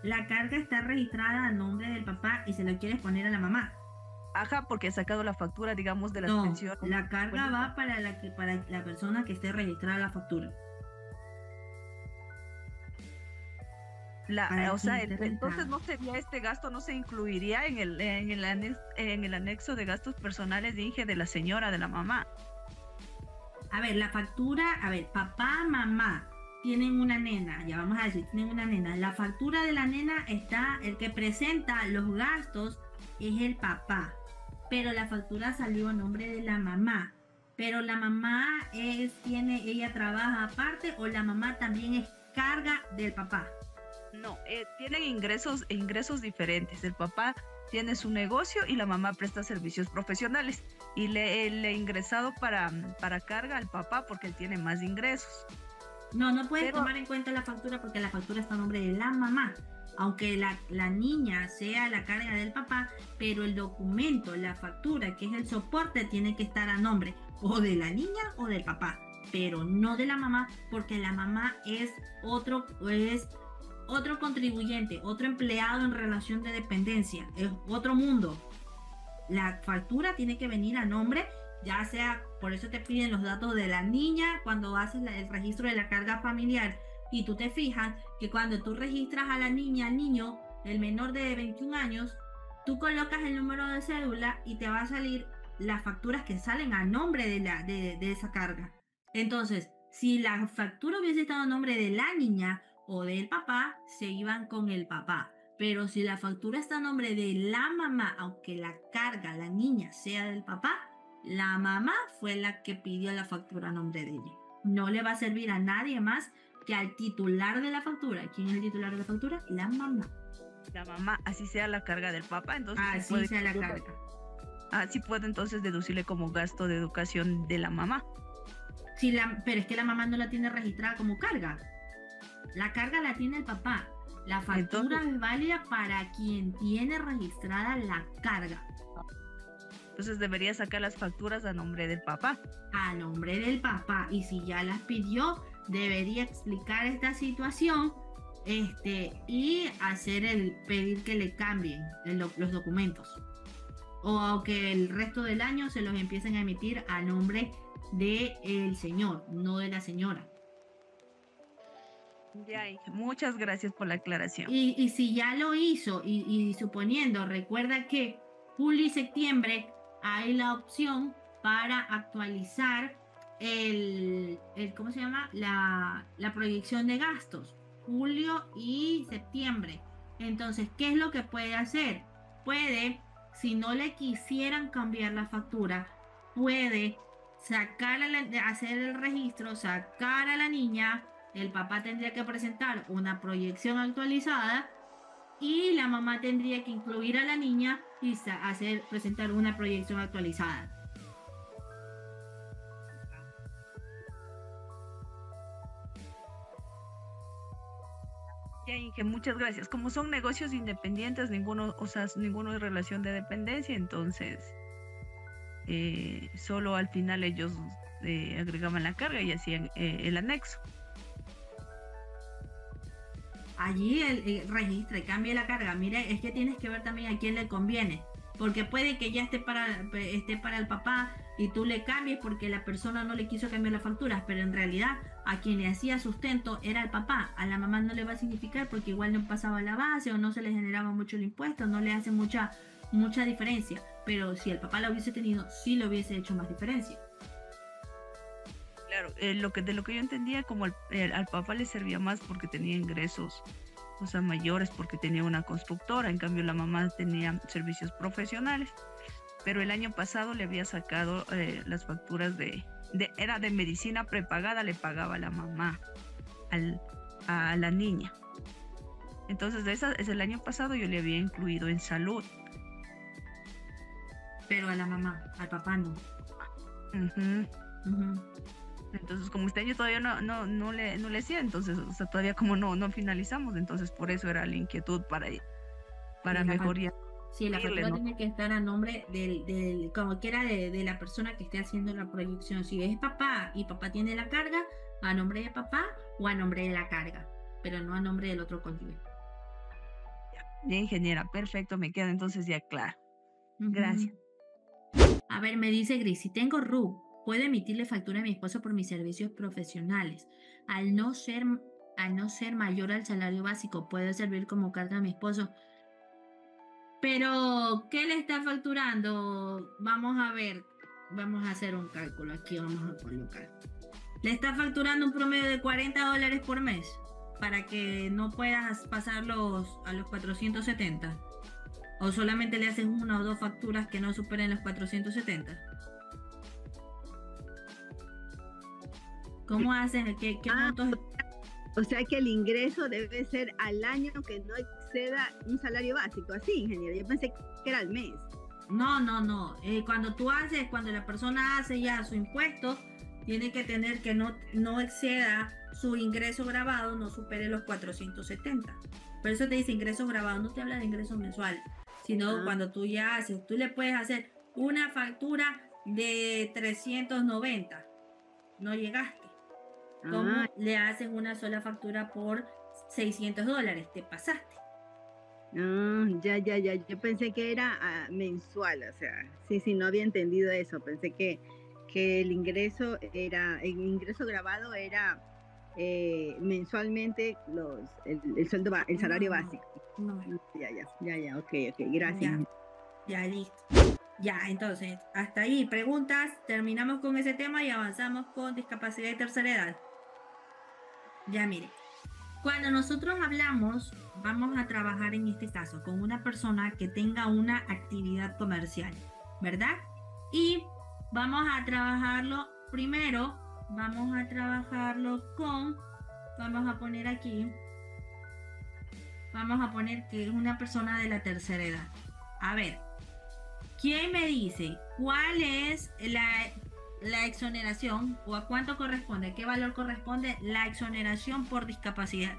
La carga está registrada a nombre del papá y se lo quieres poner a la mamá. Ajá, porque he sacado la factura, digamos, de las No, pensiones. la carga va para la persona que esté registrada la factura. O sea, entonces no sería este gasto, no se incluiría en el anexo de gastos personales de Inge de la señora, de la mamá. A ver, la factura, papá, mamá tienen una nena, ya vamos a decir, tienen una nena. La factura de la nena está, el que presenta los gastos es el papá, pero la factura salió a nombre de la mamá. Pero la mamá ella trabaja aparte o la mamá también es carga del papá. No, tienen ingresos diferentes. El papá tiene su negocio y la mamá presta servicios profesionales. Y le he ingresado para carga al papá porque él tiene más ingresos. No puedes tomar en cuenta la factura porque la factura está a nombre de la mamá. aunque la niña sea la carga del papá, pero el documento, la factura, que es el soporte, tiene que estar a nombre o de la niña o del papá, pero no de la mamá, porque la mamá es otro contribuyente, otro empleado en relación de dependencia, es otro mundo. La factura tiene que venir a nombre, ya sea, por eso te piden los datos de la niña cuando haces el registro de la carga familiar, y tú te fijas que cuando tú registras a la niña, al niño, el menor de 21 años, tú colocas el número de cédula y te va a salir las facturas que salen a nombre de esa carga. Entonces, si la factura hubiese estado a nombre de la niña o del papá, se iban con el papá. Pero si la factura está a nombre de la mamá, aunque la carga, la niña, sea del papá, la mamá fue la que pidió la factura a nombre de ella. No le va a servir a nadie más que al titular de la factura. ¿Quién es el titular de la factura? La mamá. La mamá, así sea la carga del papá, entonces así sea la carga. Así puede entonces deducirle como gasto de educación de la mamá. Sí, pero es que la mamá no la tiene registrada como carga. La carga la tiene el papá. La factura es válida para quien tiene registrada la carga. Entonces debería sacar las facturas a nombre del papá. A nombre del papá. Y si ya las pidió, debería explicar esta situación y pedir que le cambien los documentos. O que el resto del año se los empiecen a emitir a nombre del señor, no de la señora. Muchas gracias por la aclaración. Y si ya lo hizo, y suponiendo, recuerda que julio y septiembre hay la opción para actualizar ¿cómo se llama? La proyección de gastos, julio y septiembre. Entonces, ¿qué es lo que puede hacer? Puede, si no le quisieran cambiar la factura, puede hacer el registro, sacar a la niña. El papá tendría que presentar una proyección actualizada y la mamá tendría que incluir a la niña y presentar una proyección actualizada. Ya, Inge, muchas gracias. Como son negocios independientes, ninguno es relación de dependencia, entonces solo al final ellos agregaban la carga y hacían el anexo. Allí registra y cambie la carga. Mire, es que tienes que ver también a quién le conviene, porque puede que ya esté para el papá y tú le cambies porque la persona no le quiso cambiar las facturas, pero en realidad a quien le hacía sustento era el papá. A la mamá no le va a significar porque igual no pasaba la base o no se le generaba mucho el impuesto, no le hace mucha diferencia, pero si el papá la hubiese tenido, sí le hubiese hecho más diferencia. Claro, de lo que yo entendía, como al papá le servía más porque tenía ingresos, o sea, mayores, porque tenía una constructora. En cambio la mamá tenía servicios profesionales, pero el año pasado le había sacado las facturas era de medicina prepagada, le pagaba la mamá a la niña. Entonces es el año pasado yo le había incluido en salud. Pero a la mamá, al papá no. Entonces, como este año todavía no le hacía, entonces, o sea, todavía como no finalizamos, entonces por eso era la inquietud para mejorar. Sí, la factura tiene que estar a nombre del como quiera de la persona que esté haciendo la proyección. Si es papá y papá tiene la carga, a nombre de papá o a nombre de la carga, pero no a nombre del otro cónyuge. Ya, ingeniera, perfecto, me queda entonces ya claro. Gracias. A ver, me dice Gris, si tengo RU, puedo emitirle factura a mi esposo por mis servicios profesionales. Al no ser mayor al salario básico, puede servir como carga a mi esposo. Pero, ¿qué le está facturando? Vamos a ver, vamos a hacer un cálculo aquí, vamos a colocar. Le está facturando un promedio de $40 por mes para que no puedas pasar a los 470. ¿O solamente le haces una o dos facturas que no superen los 470? ¿Cómo haces? ¿Qué puntos? O sea que el ingreso debe ser al año que no exceda un salario básico, así, ingeniero. Yo pensé que era al mes. No. Cuando la persona hace ya su impuesto, tiene que tener que no exceda su ingreso grabado no supere los 470. Por eso te dice ingresos grabados, no te habla de ingresos mensuales, sino cuando tú ya haces, tú le puedes hacer una factura de 390, no llegaste. ¿Cómo le haces una sola factura por $600? Te pasaste. Ya. Yo pensé que era mensual, o sea, sí, no había entendido eso. Pensé que el ingreso grabado era mensualmente el sueldo, el salario básico. No. Ya, ok, gracias. Ya, listo. Ya, entonces, hasta ahí, preguntas, terminamos con ese tema y avanzamos con discapacidad de tercera edad. Ya, mire, cuando nosotros hablamos, vamos a trabajar en este caso con una persona que tenga una actividad comercial, ¿verdad? Y vamos a trabajarlo primero, vamos a poner aquí, vamos a poner que es una persona de la tercera edad. A ver, ¿quién me dice cuál es la exoneración o a cuánto corresponde, qué valor corresponde la exoneración por discapacidad?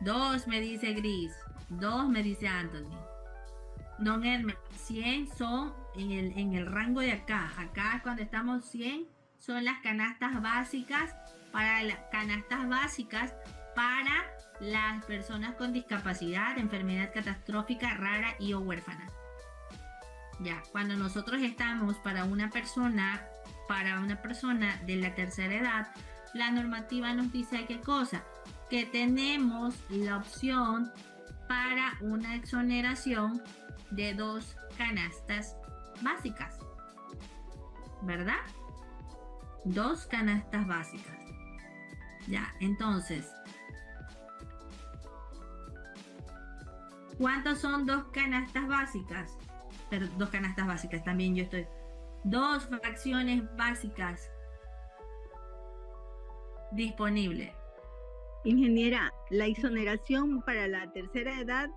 2 me dice Gris, 2 me dice Anthony. Don Hermes, 100 son en el rango de acá. Acá cuando estamos 100 son las canastas básicas para las personas con discapacidad, enfermedad catastrófica, rara y o huérfana. Ya, cuando nosotros estamos para una persona de la tercera edad, la normativa nos dice qué cosa, que tenemos la opción para una exoneración de 2 canastas básicas, ¿verdad? 2 canastas básicas. Ya, entonces, ¿cuántos son 2 canastas básicas? Pero 2 canastas básicas, también yo estoy. 2 fracciones básicas disponibles. Ingeniera, la exoneración para la tercera edad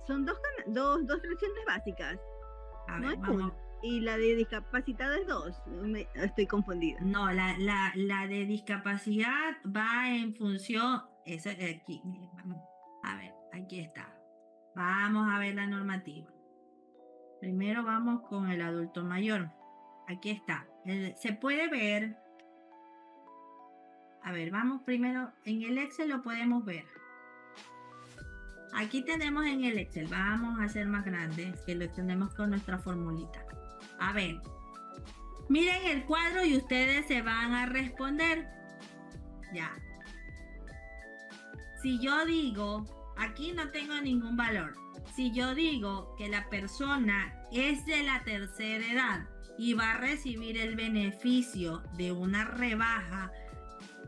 son 2 fracciones básicas. A no ver, es vamos. una. Y la de discapacitado es 2. Estoy confundida. No, la de discapacidad va en función. Eso aquí. Vamos a ver, aquí está. Vamos a ver la normativa. Primero vamos con el adulto mayor. Aquí está. Se puede ver. A ver, vamos primero. En el Excel lo podemos ver. Aquí tenemos en el Excel. Vamos a hacer más grande, que lo tenemos con nuestra formulita. A ver. Miren el cuadro y ustedes se van a responder. Ya. Si yo digo, aquí no tengo ningún valor. Si yo digo que la persona es de la tercera edad y va a recibir el beneficio de una rebaja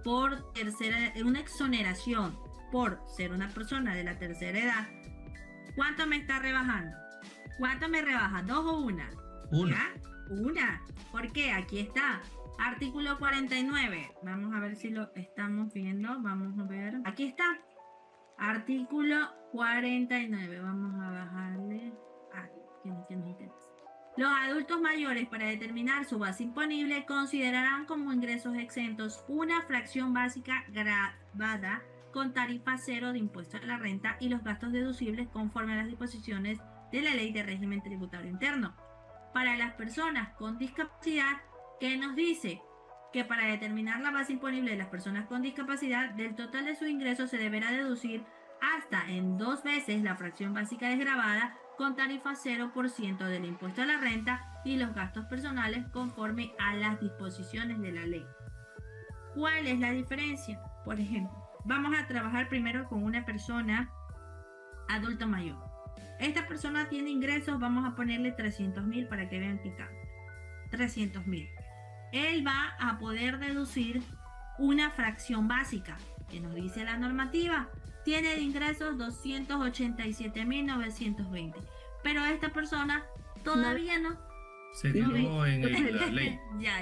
por una exoneración por ser una persona de la tercera edad, ¿cuánto me está rebajando? ¿Cuánto me rebaja? ¿2 o 1? Una. ¿Por qué? Aquí está. Artículo 49. Vamos a ver si lo estamos viendo. Vamos a ver. Aquí está. Artículo 49. Vamos a bajarle. Los adultos mayores, para determinar su base imponible, considerarán como ingresos exentos una fracción básica grabada con tarifa cero de impuesto a la renta y los gastos deducibles conforme a las disposiciones de la Ley de Régimen Tributario Interno. Para las personas con discapacidad, ¿qué nos dice? Que para determinar la base imponible de las personas con discapacidad, del total de sus ingresos se deberá deducir hasta en 2 veces la fracción básica desgravada con tarifa 0% del impuesto a la renta y los gastos personales conforme a las disposiciones de la ley. ¿Cuál es la diferencia? Por ejemplo, vamos a trabajar primero con una persona adulto mayor. Esta persona tiene ingresos, vamos a ponerle 300.000 para que vean que cambia. 300.000. Él va a poder deducir una fracción básica, que nos dice la normativa. Tiene de ingresos 287.920. Pero esta persona todavía no. Se quedó en la ley. Ya.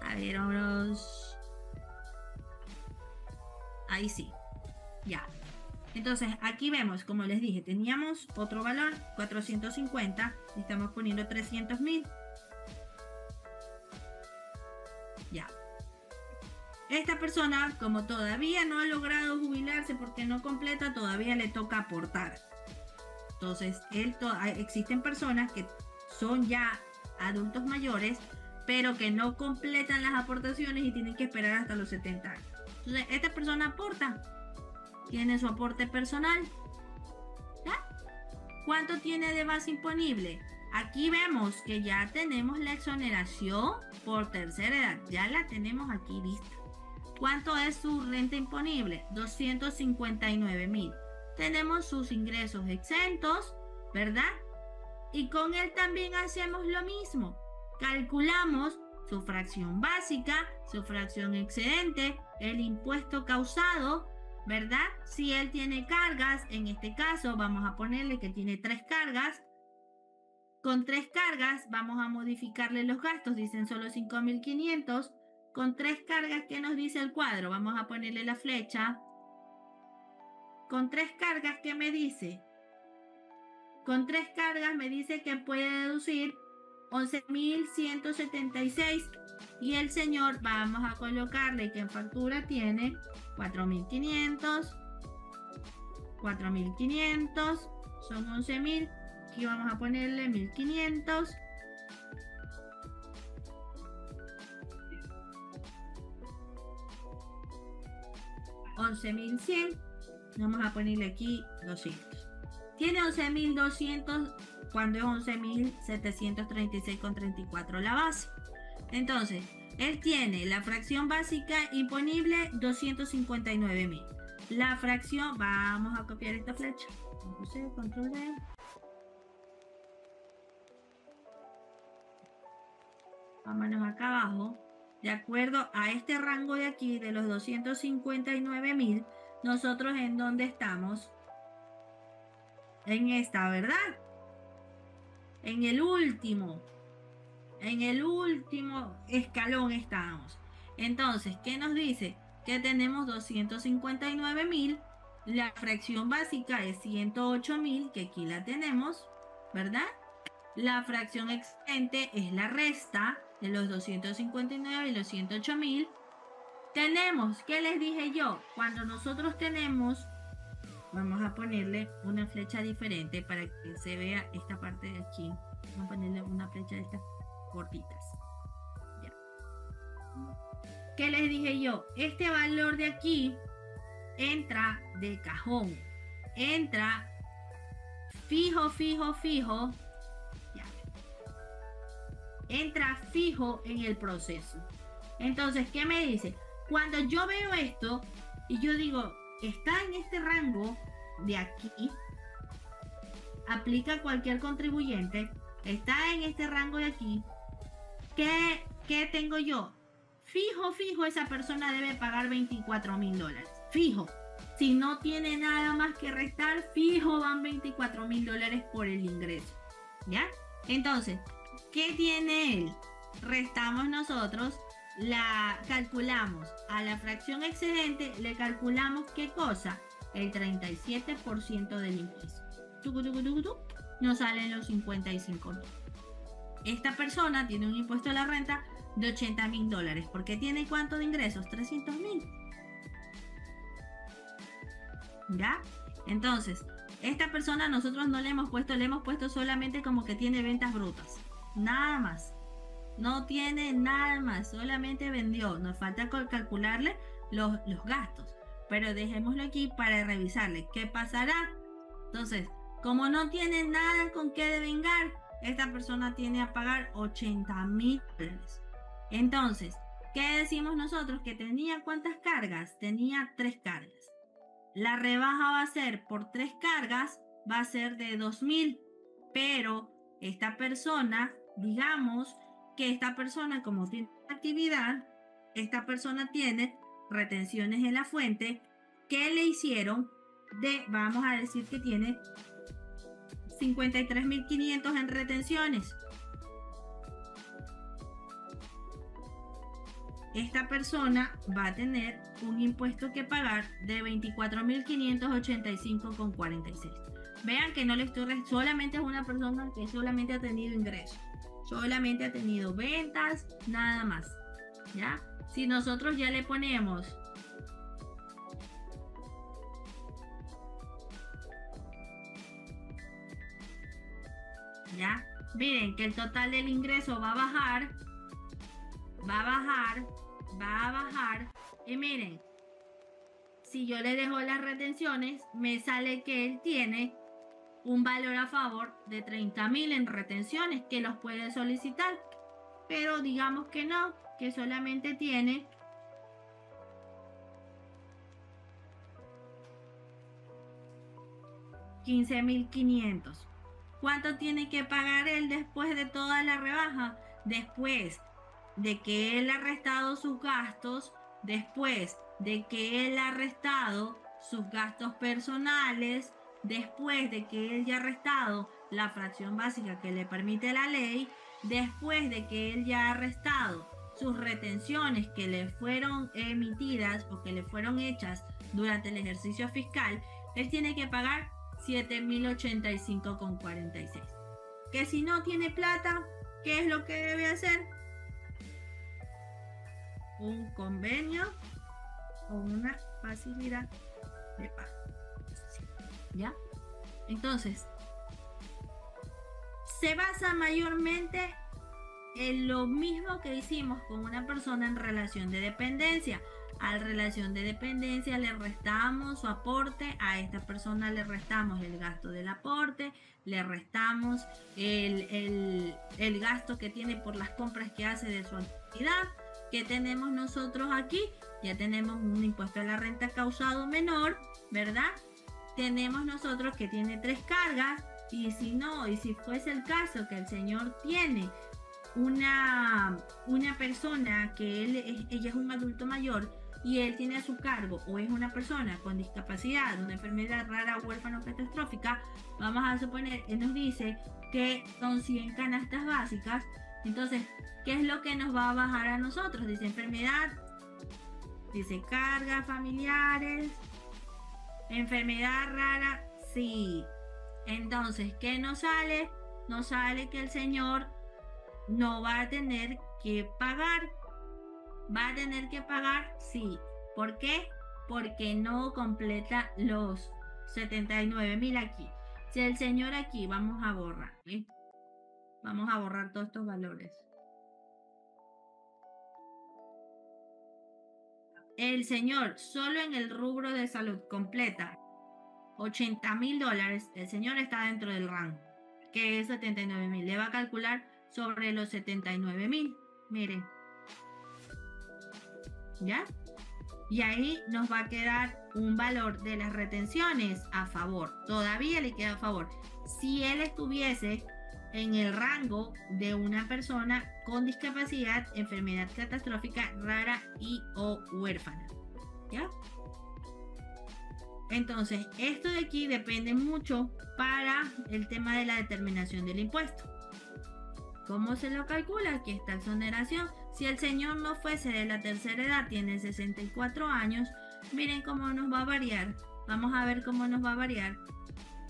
A ver, vámonos. Ahí sí. Ya. Entonces, aquí vemos, como les dije, teníamos otro valor, 450. Estamos poniendo 300.000. Ya. esta persona, como todavía no ha logrado jubilarse porque no completa, todavía le toca aportar. Entonces, existen personas que son ya adultos mayores, pero que no completan las aportaciones y tienen que esperar hasta los 70 años. Entonces, esta persona aporta, tiene su aporte personal. ¿Ya? ¿Cuánto tiene de base imponible? Aquí vemos que ya tenemos la exoneración por tercera edad, ya la tenemos aquí lista. ¿Cuánto es su renta imponible? 259,000. Tenemos sus ingresos exentos, ¿verdad? Y con él también hacemos lo mismo. Calculamos su fracción básica, su fracción excedente, el impuesto causado, ¿verdad? Si él tiene cargas, en este caso vamos a ponerle que tiene 3 cargas. Con 3 cargas vamos a modificarle los gastos, dicen solo 5.500. Con 3 cargas, ¿qué nos dice el cuadro? Vamos a ponerle la flecha. Con 3 cargas, ¿qué me dice? Con 3 cargas me dice que puede deducir 11.176 y el señor vamos a colocarle que en factura tiene 4.500, 4.500, son 11.000, aquí vamos a ponerle 1.500. $11.100, vamos a ponerle aquí 200. Tiene 11.200 cuando es 11.736,34 la base. Entonces, él tiene la fracción básica imponible 259,000. La fracción, vamos a copiar esta flecha. Control D. Vámonos acá abajo. De acuerdo a este rango de aquí, de los 259,000, nosotros en dónde estamos. En esta, ¿verdad? En el último escalón estamos. Entonces, ¿qué nos dice? Que tenemos 259,000. La fracción básica es 108,000, que aquí la tenemos, ¿verdad? La fracción excedente es la resta de los 259 y los 108,000. Tenemos, ¿qué les dije yo? Cuando nosotros tenemos, vamos a ponerle una flecha diferente para que se vea esta parte de aquí. Vamos a ponerle una flecha de estas cortitas. Ya. ¿Qué les dije yo? Este valor de aquí entra de cajón. Entra fijo. Ya. Entra fijo en el proceso. Entonces, ¿qué me dice? Cuando yo veo esto y yo digo, está en este rango de aquí, aplica cualquier contribuyente, está en este rango de aquí, ¿qué tengo yo? Fijo, esa persona debe pagar $24,000. Fijo. Si no tiene nada más que restar, fijo van $24,000 por el ingreso. ¿Ya? Entonces, ¿qué tiene él? Restamos nosotros, calculamos a la fracción excedente, le calculamos ¿qué cosa? El 37% del impuesto. Nos salen los 55,000. Esta persona tiene un impuesto a la renta de $80,000. ¿Por qué tiene cuánto de ingresos? 300,000. ¿Ya? Entonces, esta persona nosotros no le hemos puesto solamente como que tiene ventas brutas. Nada más. No tiene nada más, solamente vendió. Nos falta calcularle los gastos. Pero dejémoslo aquí para revisarle qué pasará. Entonces, como no tiene nada con qué devengar, esta persona tiene a pagar $80,000. Entonces, ¿qué decimos nosotros? Que tenía ¿cuántas cargas? Tenía 3 cargas. La rebaja va a ser por 3 cargas, va a ser de 2,000. Pero esta persona, digamos que esta persona, como tiene actividad, esta persona tiene retenciones en la fuente que le hicieron vamos a decir que tiene 53.500 en retenciones. Esta persona va a tener un impuesto que pagar de 24.585,46. Vean que no le estoy, solamente es una persona que solamente ha tenido ingresos, solamente ha tenido ventas, nada más. ¿Ya? Si nosotros ya le ponemos ya, miren que el total del ingreso va a bajar, va a bajar, va a bajar, y miren, si yo le dejo las retenciones, me sale que él tiene un valor a favor de 30.000 en retenciones que los puede solicitar, pero digamos que no, que solamente tiene 15.500. ¿Cuánto tiene que pagar él después de toda la rebaja? Después de que él ha restado sus gastos, después de que él ha restado sus gastos personales, después de que él ya ha restado la fracción básica que le permite la ley, después de que él ya ha restado sus retenciones que le fueron emitidas o que le fueron hechas durante el ejercicio fiscal, él tiene que pagar 7.085,46. Que si no tiene plata, ¿qué es lo que debe hacer? Un convenio o una facilidad de pago. ¿Ya? Entonces, se basa mayormente en lo mismo que hicimos con una persona en relación de dependencia. A la relación de dependencia le restamos su aporte, a esta persona le restamos el gasto del aporte, le restamos el gasto que tiene por las compras que hace de su actividad. ¿Qué tenemos nosotros aquí? Ya tenemos un impuesto a la renta causado menor, ¿verdad? Tenemos nosotros que tiene 3 cargas, y si no, y si fuese el caso que el señor tiene una persona que ella es un adulto mayor y él tiene a su cargo, o es una persona con discapacidad, una enfermedad rara, huérfana o catastrófica, vamos a suponer, él nos dice que son 100 canastas básicas. Entonces, ¿qué es lo que nos va a bajar a nosotros? Dice enfermedad, dice cargas familiares, enfermedad rara, sí. Entonces, ¿qué nos sale? Nos sale que el señor no va a tener que pagar. ¿Va a tener que pagar? Sí. ¿Por qué? Porque no completa los 79.000 aquí. Si el señor aquí, vamos a borrar, ¿sí? Vamos a borrar todos estos valores. El señor, solo en el rubro de salud completa $80.000, el señor está dentro del rango, que es 79.000. Le va a calcular sobre los 79.000. Miren. ¿Ya? Y ahí nos va a quedar un valor de las retenciones a favor. Todavía le queda a favor. Si él estuviese en el rango de una persona con discapacidad, enfermedad catastrófica rara y o huérfana. ¿Ya? Entonces, esto de aquí depende mucho para el tema de la determinación del impuesto. ¿Cómo se lo calcula? Aquí está exoneración. Si el señor no fuese de la tercera edad, tiene 64 años, miren cómo nos va a variar. Vamos a ver cómo nos va a variar.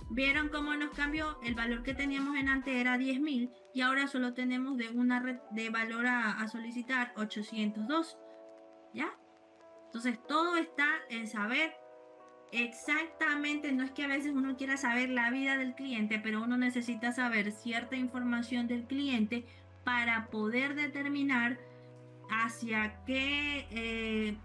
¿Vieron cómo nos cambió? El valor que teníamos en antes era 10.000 y ahora solo tenemos de valor a solicitar 802. ¿Ya? Entonces todo está en saber exactamente, no es que a veces uno quiera saber la vida del cliente, pero uno necesita saber cierta información del cliente para poder determinar hacia qué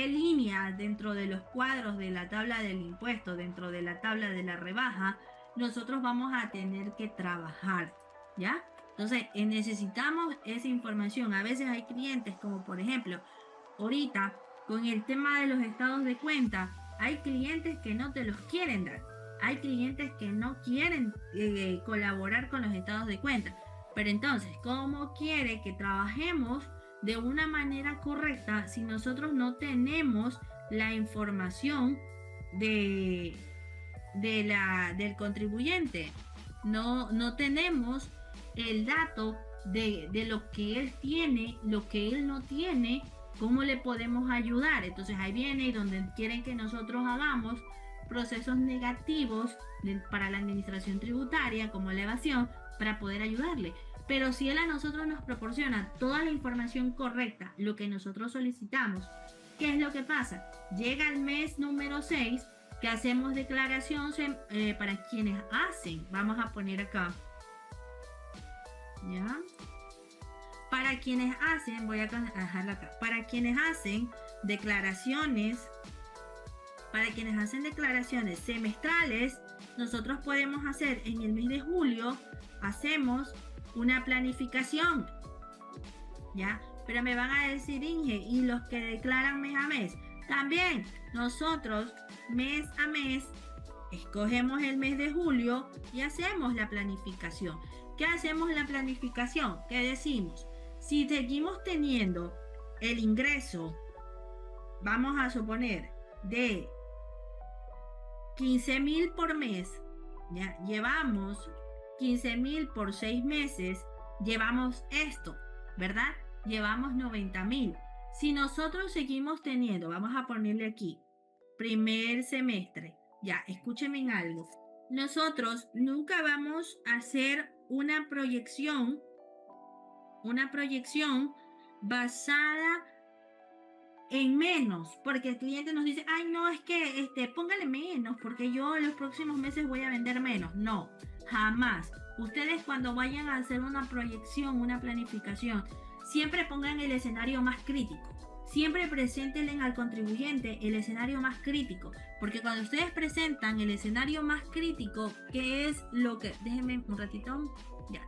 línea dentro de los cuadros de la tabla del impuesto, dentro de la tabla de la rebaja, nosotros vamos a tener que trabajar, ¿ya? Entonces necesitamos esa información. A veces hay clientes, como por ejemplo, ahorita con el tema de los estados de cuenta, hay clientes que no te los quieren dar. Hay clientes que no quieren colaborar con los estados de cuenta. Pero entonces, ¿cómo quiere que trabajemos de una manera correcta si nosotros no tenemos la información del contribuyente? No tenemos el dato de lo que él tiene, lo que él no tiene. ¿Cómo le podemos ayudar? Entonces ahí viene y donde quieren que nosotros hagamos procesos negativos para la administración tributaria, como la evasión, para poder ayudarle. Pero si él a nosotros nos proporciona toda la información correcta, lo que nosotros solicitamos, ¿qué es lo que pasa? Llega el mes número 6, que hacemos declaración para quienes hacen, vamos a poner acá, ¿ya? Para quienes hacen, voy a dejarla acá, para quienes hacen declaraciones semestrales, nosotros podemos hacer en el mes de julio, hacemos una planificación, ¿ya? Pero me van a decir, Inge, y los que declaran mes a mes, también nosotros mes a mes escogemos el mes de julio y hacemos la planificación. ¿Qué hacemos la planificación? ¿Qué decimos? Si seguimos teniendo el ingreso, vamos a suponer, de 15,000 por mes, ya llevamos 15,000 por 6 meses, llevamos esto, ¿verdad? Llevamos 90,000. Si nosotros seguimos teniendo, vamos a ponerle aquí, primer semestre, ya, escúchenme en algo. Nosotros nunca vamos a hacer una proyección basada en menos, porque el cliente nos dice, ay, no, es que póngale menos, porque yo en los próximos meses voy a vender menos. No, jamás. Ustedes cuando vayan a hacer una proyección, una planificación, siempre pongan el escenario más crítico. Siempre preséntenle al contribuyente el escenario más crítico, porque cuando ustedes presentan el escenario más crítico, que es lo que, déjenme un ratito, ya,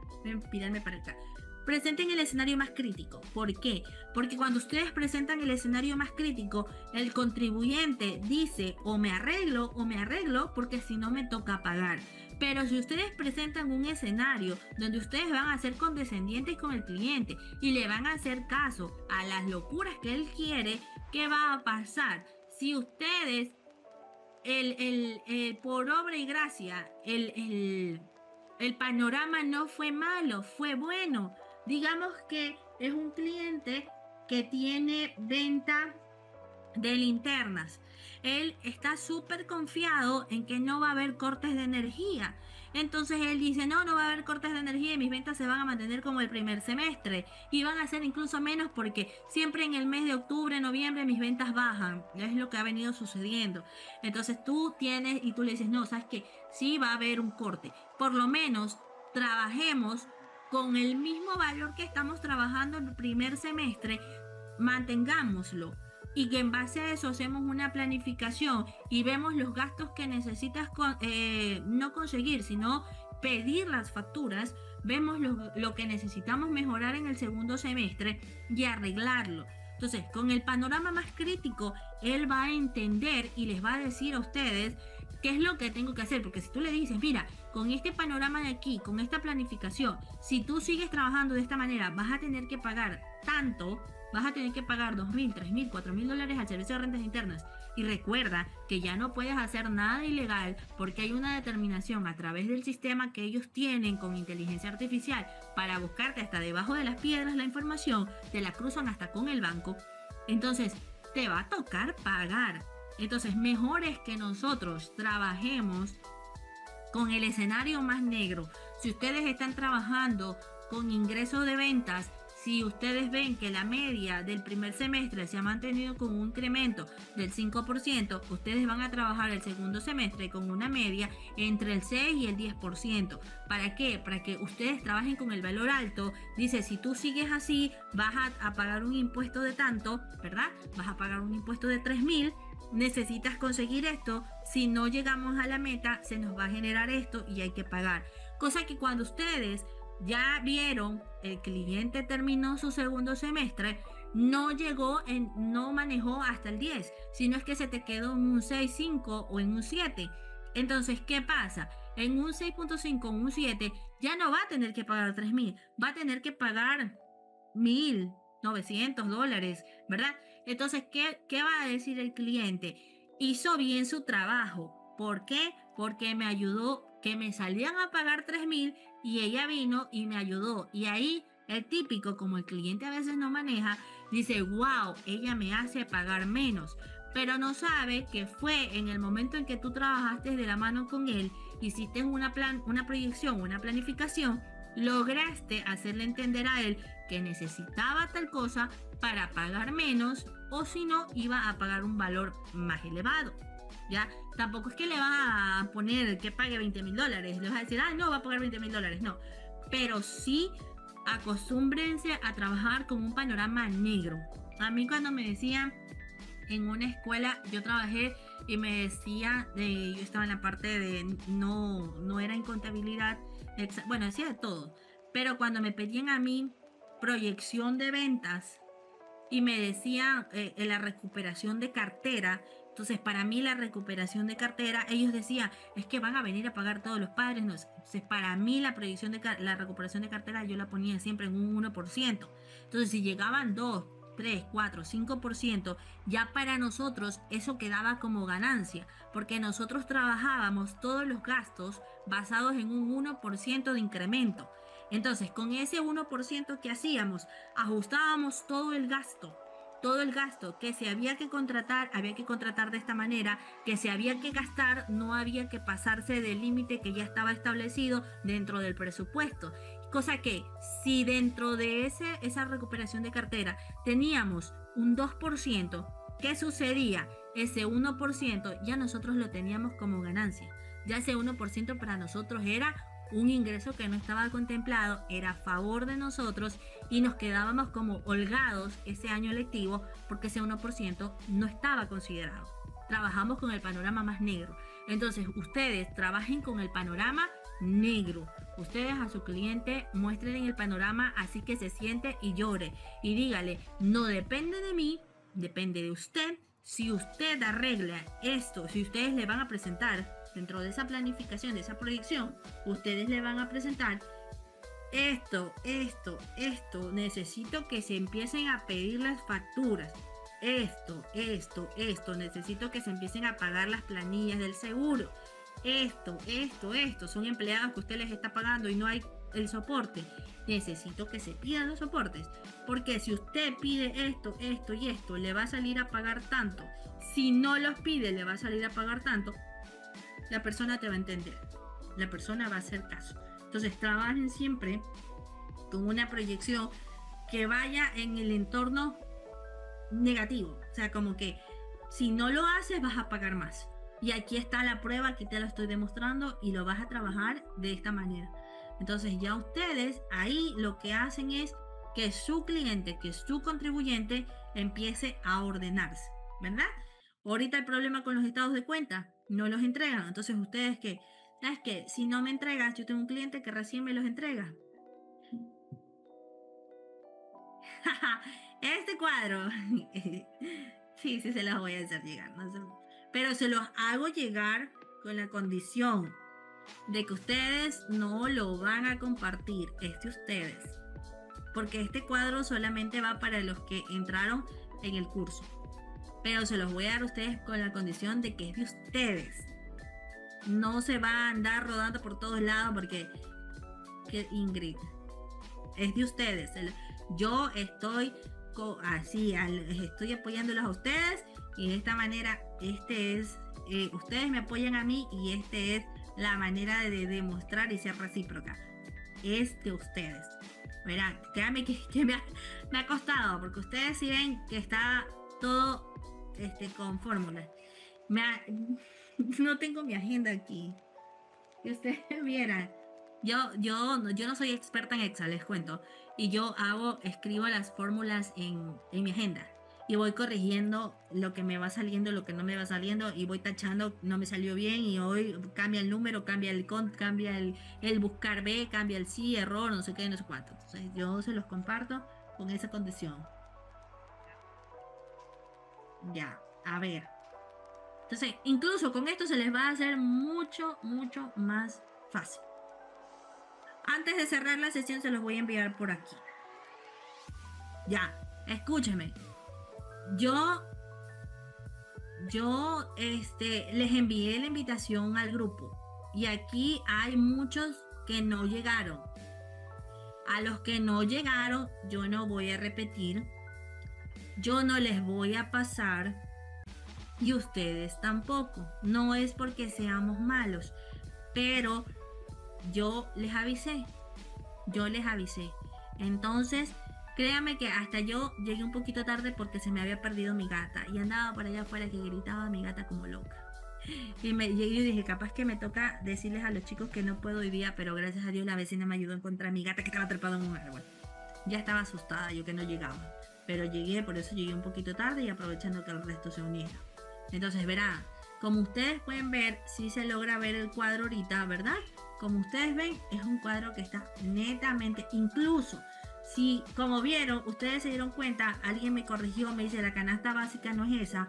pídanme para acá. Presenten el escenario más crítico. ¿Por qué? Porque cuando ustedes presentan el escenario más crítico, el contribuyente dice o me arreglo porque si no me toca pagar. Pero si ustedes presentan un escenario donde ustedes van a ser condescendientes con el cliente y le van a hacer caso a las locuras que él quiere, ¿qué va a pasar? Si ustedes, por obra y gracia, el panorama no fue malo, fue bueno. Digamos que es un cliente que tiene venta de linternas. Él está súper confiado en que no va a haber cortes de energía. Entonces él dice, no va a haber cortes de energía y mis ventas se van a mantener como el primer semestre. Y van a ser incluso menos porque siempre en el mes de octubre, noviembre mis ventas bajan. Es lo que ha venido sucediendo. Entonces tú le dices, no, ¿sabes qué? Sí va a haber un corte. Por lo menos trabajemos con el mismo valor que estamos trabajando el primer semestre, mantengámoslo. Y que en base a eso hacemos una planificación y vemos los gastos que necesitas no conseguir, sino pedir las facturas, vemos lo que necesitamos mejorar en el segundo semestre y arreglarlo. Entonces, con el panorama más crítico, él va a entender y les va a decir a ustedes qué es lo que tengo que hacer, porque si tú le dices, mira, con este panorama de aquí, con esta planificación, si tú sigues trabajando de esta manera, vas a tener que pagar tanto, vas a tener que pagar $2,000, $3,000, $4,000 al servicio de rentas internas. Y recuerda que ya no puedes hacer nada ilegal porque hay una determinación a través del sistema que ellos tienen con inteligencia artificial para buscarte hasta debajo de las piedras la información, te la cruzan hasta con el banco. Entonces, te va a tocar pagar. Entonces, mejor es que nosotros trabajemos con el escenario más negro. Si ustedes están trabajando con ingresos de ventas, si ustedes ven que la media del primer semestre se ha mantenido con un incremento del 5%, ustedes van a trabajar el segundo semestre con una media entre el 6 y el 10%. ¿Para qué? Para que ustedes trabajen con el valor alto. Dice, si tú sigues así, vas a pagar un impuesto de tanto, ¿verdad? Vas a pagar un impuesto de 3,000. Necesitas conseguir esto. Si no llegamos a la meta, se nos va a generar esto y hay que pagar. Cosa que cuando ustedes ya vieron, el cliente terminó su segundo semestre, no manejó hasta el 10, sino es que se te quedó en un 6.5 o en un 7. Entonces, ¿qué pasa? En un 6.5 o un 7 ya no va a tener que pagar 3,000, va a tener que pagar $1,900, ¿verdad? Entonces, ¿qué va a decir el cliente? Hizo bien su trabajo. ¿Por qué? Porque me ayudó, que me salían a pagar 3,000 y ella vino y me ayudó. Y ahí el típico, como el cliente a veces no maneja, dice, wow, ella me hace pagar menos. Pero no sabe que fue en el momento en que tú trabajaste de la mano con él, hiciste una proyección, una planificación, lograste hacerle entender a él que necesitaba tal cosa para pagar menos, o si no, iba a pagar un valor más elevado. ¿Ya? Tampoco es que le va a poner que pague $20,000, le vas a decir, no, va a pagar $20,000, no. Pero sí acostúmbrense a trabajar con un panorama negro. A mí cuando me decían en una escuela, yo trabajé y me decía, yo estaba en la parte de, no era en contabilidad, bueno, decía de todo, pero cuando me pedían a mí proyección de ventas y me decían la recuperación de cartera, entonces para mí la recuperación de cartera, ellos decían, es que van a venir a pagar todos los padres, no. Entonces para mí la recuperación de cartera yo la ponía siempre en un 1%. Entonces si llegaban 2, 3, 4, 5%, ya para nosotros eso quedaba como ganancia, porque nosotros trabajábamos todos los gastos basados en un 1% de incremento. Entonces, con ese 1% que hacíamos, ajustábamos todo el gasto que se había que contratar de esta manera, que se había que gastar, no había que pasarse del límite que ya estaba establecido dentro del presupuesto. Cosa que si dentro de esa recuperación de cartera teníamos un 2%, ¿qué sucedía? Ese 1% ya nosotros lo teníamos como ganancia. Ya ese 1% para nosotros era un ingreso que no estaba contemplado, era a favor de nosotros y nos quedábamos como holgados ese año lectivo porque ese 1% no estaba considerado. Trabajamos con el panorama más negro. Entonces ustedes trabajen con el panorama negro. Ustedes a su cliente muestren el panorama así que se siente y llore y dígale, no depende de mí, depende de usted. Si usted arregla esto, si ustedes le van a presentar dentro de esa planificación, de esa proyección, ustedes le van a presentar esto, necesito que se empiecen a pedir las facturas, esto, necesito que se empiecen a pagar las planillas del seguro, esto, son empleados que usted les está pagando y no hay el soporte, necesito que se pidan los soportes, porque si usted pide esto y esto, le va a salir a pagar tanto, si no los pide, le va a salir a pagar tanto. La persona te va a entender, la persona va a hacer caso. Entonces trabajen siempre con una proyección que vaya en el entorno negativo, o sea, como que si no lo haces vas a pagar más. Y aquí está la prueba, aquí te lo estoy demostrando y lo vas a trabajar de esta manera. Entonces ya ustedes ahí lo que hacen es que su cliente, que su contribuyente empiece a ordenarse, ¿verdad? Ahorita el problema con los estados de cuenta, no los entregan. Entonces ustedes que, ¿sabes qué? Si no me entregas, yo tengo un cliente que recién me los entrega. Este cuadro, sí, se los voy a hacer llegar, no sé. Pero se los hago llegar con la condición de que ustedes no lo van a compartir, es de ustedes. Porque este cuadro solamente va para los que entraron en el curso. Pero se los voy a dar a ustedes con la condición de que es de ustedes. No se va a andar rodando por todos lados porque Ingrid, es de ustedes. Yo estoy estoy apoyándolos a ustedes y de esta manera ustedes me apoyan a mí y es la manera de demostrar y ser recíproca. Es de ustedes. Verán, créanme que me ha costado porque ustedes sí ven que está todo con fórmulas. No tengo mi agenda aquí. Que ustedes vieran. Yo no soy experta en Excel, les cuento. Y yo escribo las fórmulas en mi agenda. Y voy corrigiendo lo que me va saliendo, lo que no me va saliendo. Y voy tachando, no me salió bien. Y hoy cambia el número, cambia el buscar B, cambia el sí, error, no sé qué, no sé cuánto. Entonces yo se los comparto con esa condición. Ya, a ver. Entonces, incluso con esto se les va a hacer mucho, mucho más fácil. Antes de cerrar la sesión se los voy a enviar por aquí. Ya, escúcheme. Yo les envié la invitación al grupo. Y aquí hay muchos que no llegaron. A los que no llegaron, yo no voy a repetir. Yo no les voy a pasar y ustedes tampoco. No es porque seamos malos, pero yo les avisé. Yo les avisé. Entonces, créanme que hasta yo llegué un poquito tarde porque se me había perdido mi gata y andaba por allá afuera que gritaba mi gata como loca. Y yo dije, capaz que me toca decirles a los chicos que no puedo hoy día, pero gracias a Dios la vecina me ayudó a encontrar a mi gata que estaba atrapada en un árbol. Ya estaba asustada, yo que no llegaba. Pero llegué, por eso llegué un poquito tarde y aprovechando que el resto se uniera. Entonces verán, como ustedes pueden ver, sí se logra ver el cuadro ahorita, ¿verdad? Como ustedes ven, es un cuadro que está netamente, incluso si, como vieron, ustedes se dieron cuenta, alguien me corrigió, me dice la canasta básica no es esa.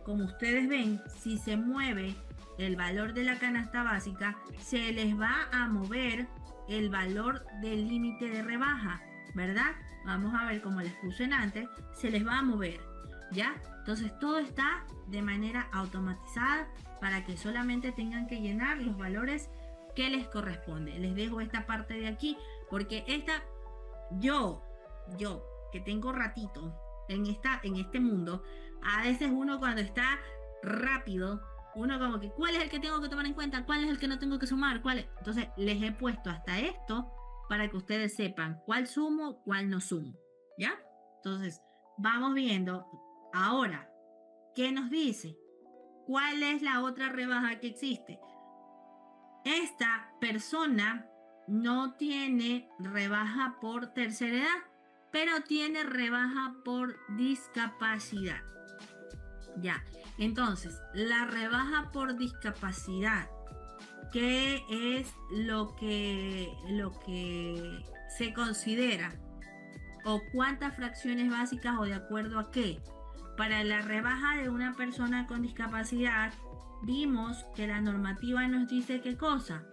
Como ustedes ven, si se mueve el valor de la canasta básica, se les va a mover el valor del límite de rebaja, ¿verdad? Vamos a ver, como les puse en antes, se les va a mover, ¿ya? Entonces todo está de manera automatizada para que solamente tengan que llenar los valores que les corresponde. Les dejo esta parte de aquí porque yo que tengo ratito en este mundo, a veces uno cuando está rápido, uno como que ¿cuál es el que tengo que tomar en cuenta? ¿Cuál es el que no tengo que sumar? ¿Cuál es? Entonces les he puesto hasta esto para que ustedes sepan cuál sumo, cuál no sumo, ¿ya? Entonces vamos viendo ahora qué nos dice. ¿Cuál es la otra rebaja que existe? Esta persona no tiene rebaja por tercera edad, pero tiene rebaja por discapacidad. Ya, entonces, la rebaja por discapacidad, ¿qué es lo que se considera? ¿O cuántas fracciones básicas o de acuerdo a qué? Para la rebaja de una persona con discapacidad, vimos que la normativa nos dice qué cosa.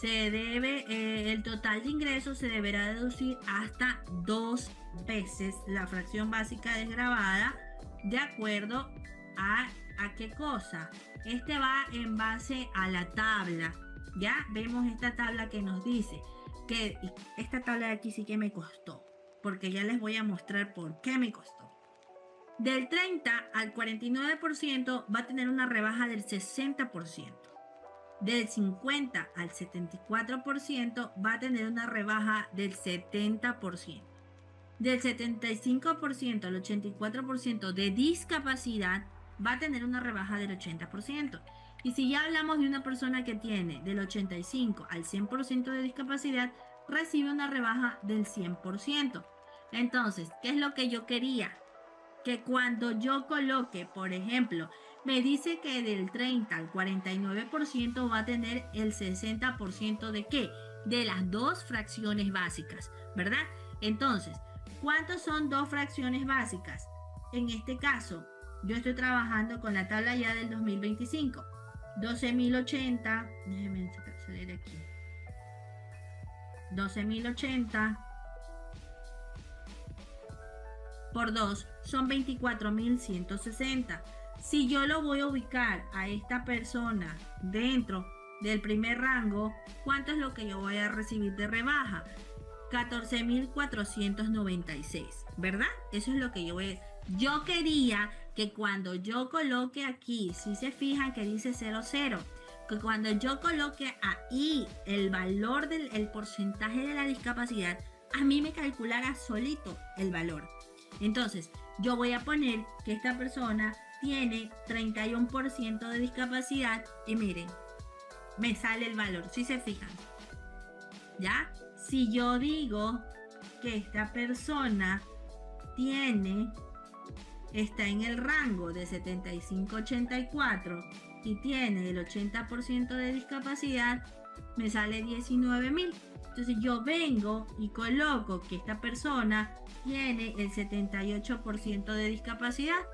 El total de ingresos se deberá deducir hasta 2 veces la fracción básica desgravada de acuerdo a qué cosa. Este va en base a la tabla. Ya vemos esta tabla que nos dice que esta tabla de aquí sí que me costó, porque ya les voy a mostrar por qué me costó. Del 30 al 49% va a tener una rebaja del 60%. Del 50 al 74% va a tener una rebaja del 70%. Del 75% al 84% de discapacidad va a tener una rebaja del 80%. Y si ya hablamos de una persona que tiene del 85 al 100% de discapacidad, recibe una rebaja del 100%. Entonces, ¿qué es lo que yo quería? Que cuando yo coloque, por ejemplo, me dice que del 30 al 49% va a tener el 60% de ¿qué? De las 2 fracciones básicas, ¿verdad? Entonces, ¿cuántos son 2 fracciones básicas? En este caso, yo estoy trabajando con la tabla ya del 2025. 12.080, déjenme salir aquí. 12.080 por 2 son 24.160. Si yo lo voy a ubicar a esta persona dentro del primer rango, ¿cuánto es lo que yo voy a recibir de rebaja? 14.496, ¿verdad? Eso es lo que yo voy a... Yo quería que cuando yo coloque aquí, si se fijan que dice 00, que cuando yo coloque ahí el valor del porcentaje de la discapacidad, a mí me calculara solito el valor. Entonces, yo voy a poner que esta persona tiene 31% de discapacidad y miren, me sale el valor, si se fijan. ¿Ya? Si yo digo que esta persona está en el rango de 75-84 y tiene el 80% de discapacidad, me sale 19.000. Entonces yo vengo y coloco que esta persona tiene el 78% de discapacidad.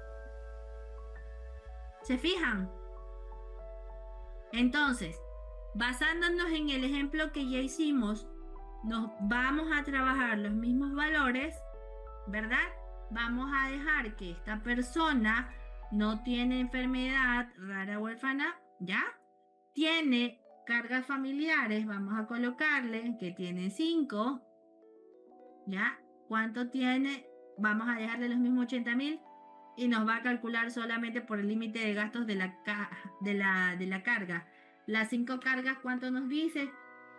¿Se fijan? Entonces, basándonos en el ejemplo que ya hicimos, nos vamos a trabajar los mismos valores, ¿verdad? Vamos a dejar que esta persona no tiene enfermedad rara o huérfana, ¿ya? Tiene cargas familiares, vamos a colocarle que tiene 5, ¿ya? ¿Cuánto tiene? Vamos a dejarle los mismos 80.000 y nos va a calcular solamente por el límite de gastos de la carga. Las 5 cargas, ¿cuánto nos dice?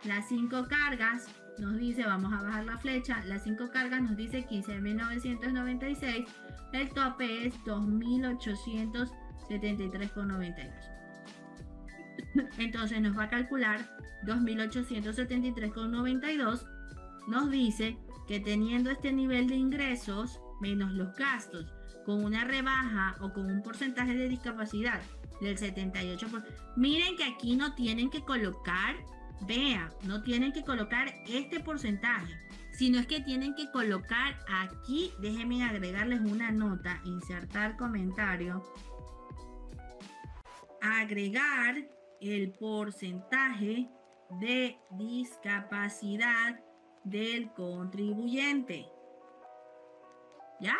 Las 5 cargas nos dice, vamos a bajar la flecha, las 5 cargas nos dice 15.996, el tope es 2.873,92. Entonces nos va a calcular 2.873,92, nos dice que teniendo este nivel de ingresos menos los gastos, con una rebaja o con un porcentaje de discapacidad del 78%. Miren que aquí no tienen que colocar, no tienen que colocar este porcentaje, sino es que tienen que colocar aquí, déjenme agregarles una nota, insertar comentario, agregar el porcentaje de discapacidad del contribuyente. ¿Ya?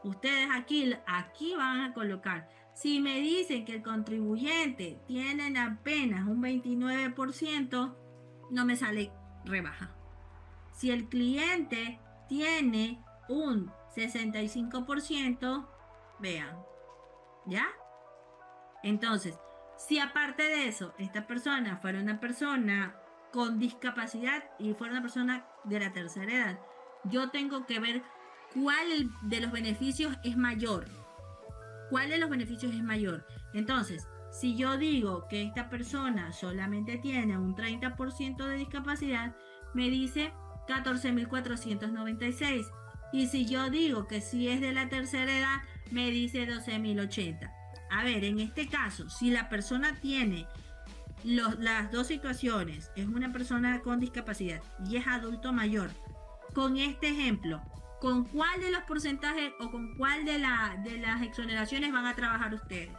Ustedes aquí van a colocar. Si me dicen que el contribuyente tiene apenas un 29%, no me sale rebaja. Si el cliente tiene un 65%, vean. ¿Ya? Entonces, si aparte de eso, esta persona fuera una persona con discapacidad y fuera una persona de la tercera edad, yo tengo que ver cuál de los beneficios es mayor. ¿Cuál de los beneficios es mayor? Entonces, si yo digo que esta persona solamente tiene un 30% de discapacidad, me dice 14.496. Y si yo digo que si es de la tercera edad, me dice 12.080. A ver, en este caso, si la persona tiene las dos situaciones, es una persona con discapacidad y es adulto mayor, con este ejemplo, ¿con cuál de los porcentajes o con cuál de las exoneraciones van a trabajar ustedes?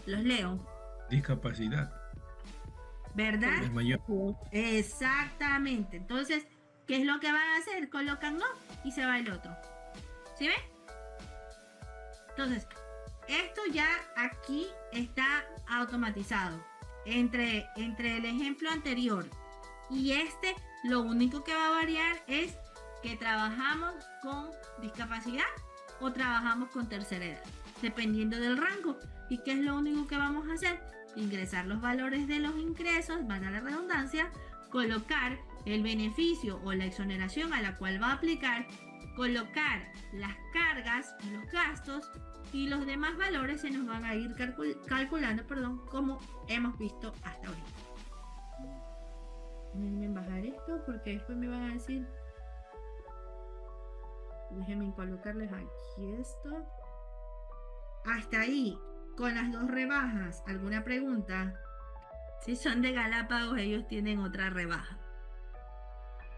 Los leo. Discapacidad. ¿Verdad? Es mayor. Exactamente. Entonces, ¿qué es lo que van a hacer? Colocan no y se va el otro. ¿Sí ven? Entonces, esto ya aquí está automatizado. Entre el ejemplo anterior y este, lo único que va a variar es que trabajamos con discapacidad o trabajamos con tercera edad, dependiendo del rango. ¿Y qué es lo único que vamos a hacer? Ingresar los valores de los ingresos, valga la redundancia, colocar el beneficio o la exoneración a la cual va a aplicar, colocar las cargas y los gastos, y los demás valores se nos van a ir calculando, como hemos visto hasta ahorita. Déjenme bajar esto porque después me van a decir. Déjenme colocarles aquí esto. Hasta ahí, con las dos rebajas, ¿alguna pregunta? Si son de Galápagos, ellos tienen otra rebaja.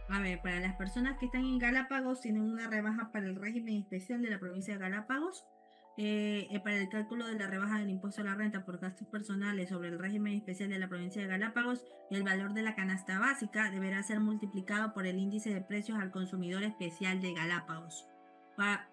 A ver, para las personas que están en Galápagos, tienen una rebaja para el régimen especial de la provincia de Galápagos. Para el cálculo de la rebaja del impuesto a la renta por gastos personales sobre el régimen especial de la provincia de Galápagos, el valor de la canasta básica deberá ser multiplicado por el índice de precios al consumidor especial de Galápagos.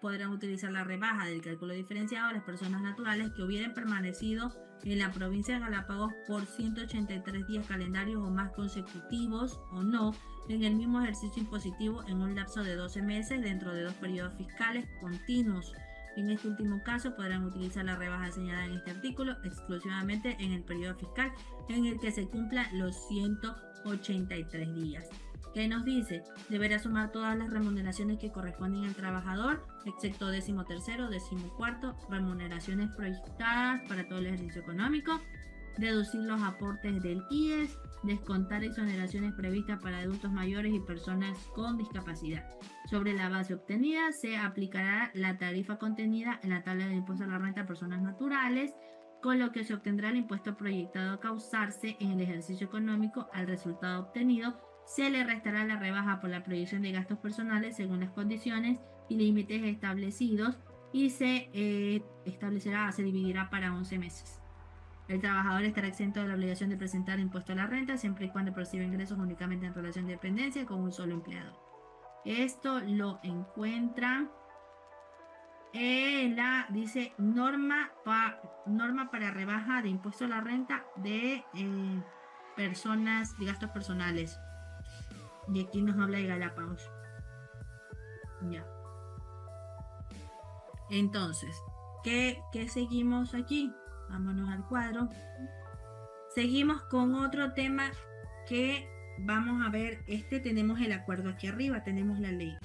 Podrán utilizar la rebaja del cálculo diferenciado a las personas naturales que hubieran permanecido en la provincia de Galápagos por 183 días calendarios o más consecutivos o no en el mismo ejercicio impositivo en un lapso de 12 meses dentro de 2 periodos fiscales continuos. En este último caso podrán utilizar la rebaja señalada en este artículo exclusivamente en el periodo fiscal en el que se cumplan los 183 días. ¿Qué nos dice? Deberá sumar todas las remuneraciones que corresponden al trabajador, excepto 13º, 14º, remuneraciones proyectadas para todo el ejercicio económico, deducir los aportes del IES, descontar exoneraciones previstas para adultos mayores y personas con discapacidad. Sobre la base obtenida se aplicará la tarifa contenida en la tabla de impuesto a la renta a personas naturales, con lo que se obtendrá el impuesto proyectado a causarse en el ejercicio económico. Al resultado obtenido se le restará la rebaja por la proyección de gastos personales según las condiciones y límites establecidos y se dividirá para 11 meses. El trabajador estará exento de la obligación de presentar impuesto a la renta siempre y cuando perciba ingresos únicamente en relación de dependencia con un solo empleador. Esto lo encuentran en dice norma para rebaja de impuesto a la renta de personas, de gastos personales. Y aquí nos habla de Galápagos. Ya. Entonces, ¿qué seguimos aquí? Vámonos al cuadro. Seguimos con otro tema que vamos a ver, tenemos el acuerdo aquí arriba, tenemos la ley.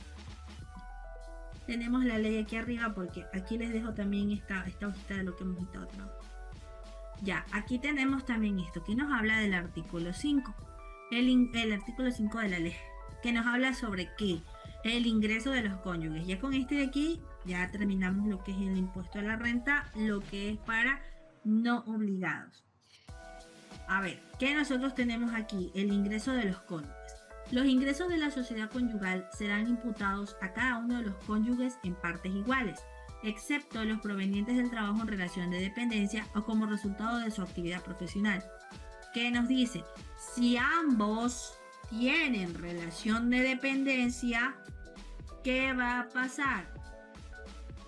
Tenemos la ley aquí arriba porque aquí les dejo también esta hojita de lo que hemos estado trabajando. Ya, aquí tenemos también esto que nos habla del artículo 5. El artículo 5 de la ley, que nos habla sobre qué, el ingreso de los cónyuges. Ya con este de aquí ya terminamos lo que es el impuesto a la renta, lo que es para no obligados. A ver, ¿qué nosotros tenemos aquí? El ingreso de los cónyuges. Los ingresos de la sociedad conyugal serán imputados a cada uno de los cónyuges en partes iguales, excepto los provenientes del trabajo en relación de dependencia o como resultado de su actividad profesional. ¿Qué nos dice? Si ambos tienen relación de dependencia, ¿qué va a pasar?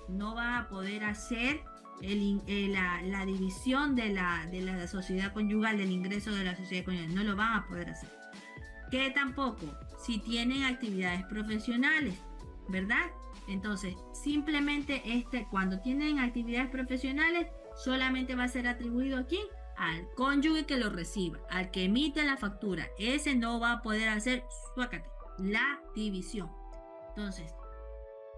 No va a poder hacer la división de la sociedad conyugal, del ingreso de la sociedad conyugal. No lo van a poder hacer. Que tampoco si tienen actividades profesionales, ¿verdad? Entonces, simplemente cuando tienen actividades profesionales, solamente va a ser atribuido a quién, al cónyuge que lo reciba, al que emite la factura. Ese no va a poder hacer la división. Entonces,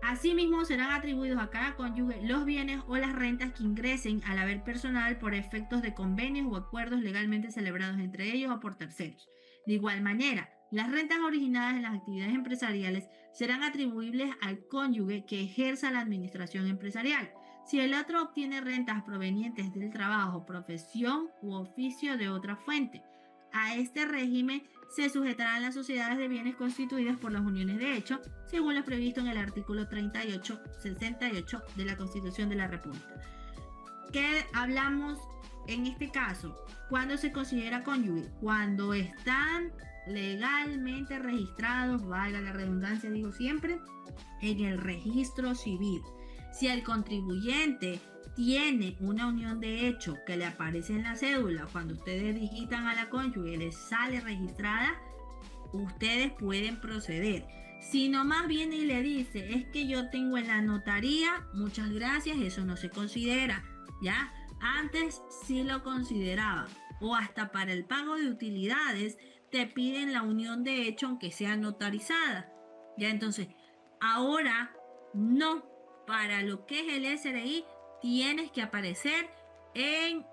asimismo serán atribuidos a cada cónyuge los bienes o las rentas que ingresen al haber personal por efectos de convenios o acuerdos legalmente celebrados entre ellos o por terceros. De igual manera, las rentas originadas en las actividades empresariales serán atribuibles al cónyuge que ejerza la administración empresarial. Si el otro obtiene rentas provenientes del trabajo, profesión u oficio de otra fuente, a este régimen se sujetarán las sociedades de bienes constituidas por las uniones de hecho, según lo previsto en el artículo 38-68 de la Constitución de la República. ¿Qué hablamos en este caso? ¿Cuándo se considera cónyuge? Cuando están legalmente registrados, valga la redundancia, digo siempre, en el registro civil. Si el contribuyente tiene una unión de hecho que le aparece en la cédula, cuando ustedes digitan a la cónyuge y les sale registrada, ustedes pueden proceder. Si nomás viene y le dice, es que yo tengo en la notaría, muchas gracias, eso no se considera, ¿ya? Antes sí lo consideraba, o hasta para el pago de utilidades te piden la unión de hecho aunque sea notarizada, ¿ya? Entonces, ahora no, para lo que es el SRI tienes que aparecer en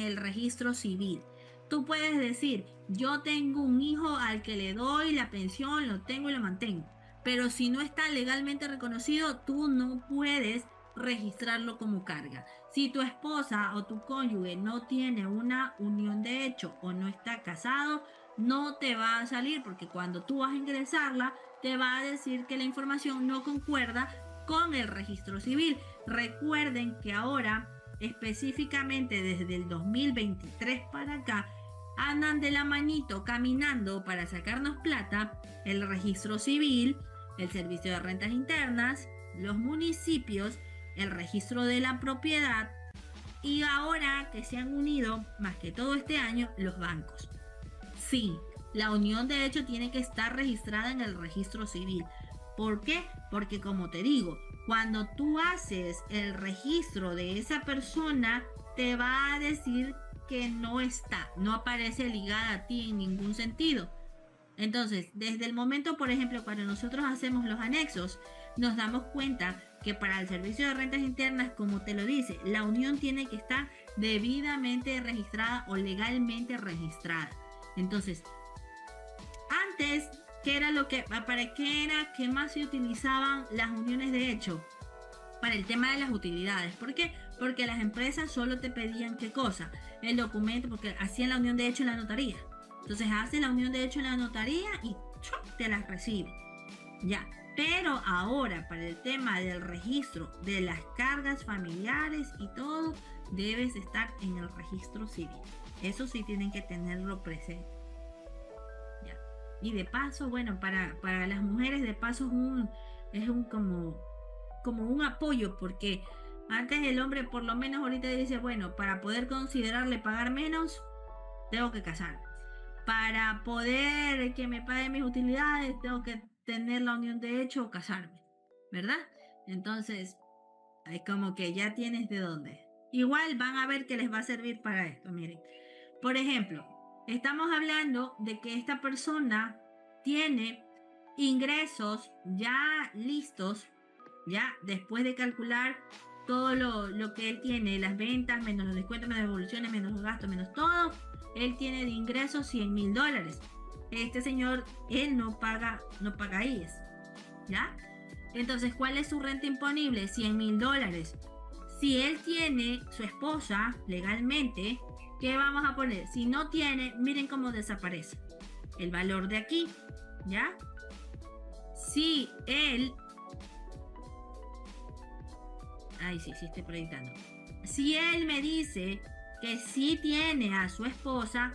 el registro civil. Tú puedes decir, yo tengo un hijo al que le doy la pensión, lo tengo y lo mantengo, pero si no está legalmente reconocido, tú no puedes registrarlo como carga. Si tu esposa o tu cónyuge no tiene una unión de hecho o no está casado, no te va a salir, porque cuando tú vas a ingresarla, te va a decir que la información no concuerda con el registro civil. Recuerden que ahora, específicamente desde el 2023 para acá, andan de la manito caminando para sacarnos plata el registro civil, el servicio de rentas internas, los municipios, el registro de la propiedad y ahora que se han unido, más que todo este año, los bancos. Sí, la unión de hecho tiene que estar registrada en el registro civil. ¿Por qué? Porque como te digo, cuando tú haces el registro de esa persona, te va a decir que no aparece ligada a ti en ningún sentido. Entonces, desde el momento, por ejemplo, cuando nosotros hacemos los anexos, nos damos cuenta que para el servicio de rentas internas, como te lo dice, la unión tiene que estar debidamente registrada o legalmente registrada. Entonces, antes, ¿qué más se utilizaban las uniones de hecho? Para el tema de las utilidades. ¿Por qué? Porque las empresas solo te pedían ¿qué cosa? El documento, porque hacían la unión de hecho en la notaría. Entonces hacen la unión de hecho en la notaría y te las recibe. Ya. Pero ahora, para el tema del registro de las cargas familiares y todo, debes estar en el registro civil. Eso sí tienen que tenerlo presente. Ya. Y de paso, bueno, para las mujeres de paso es como un apoyo, porque antes el hombre por lo menos ahorita dice, bueno, para poder considerarle pagar menos, tengo que casarme. Para poder que me paguen mis utilidades, tengo que tener la unión de hecho o casarme, ¿verdad? Entonces, es como que ya tienes de dónde. Igual van a ver que les va a servir para esto, miren. Por ejemplo, estamos hablando de que esta persona tiene ingresos ya listos, ya después de calcular todo lo que él tiene, las ventas, menos los descuentos, menos las devoluciones, menos los gastos, menos todo, él tiene de ingresos $100,000. Este señor, él no paga IES, ¿ya? Entonces, ¿cuál es su renta imponible? $100,000. Si él tiene su esposa legalmente, ¿qué vamos a poner? Si no tiene, miren cómo desaparece el valor de aquí, ¿ya? Si él... Ay, sí, estoy proyectando. Si él me dice que sí tiene a su esposa,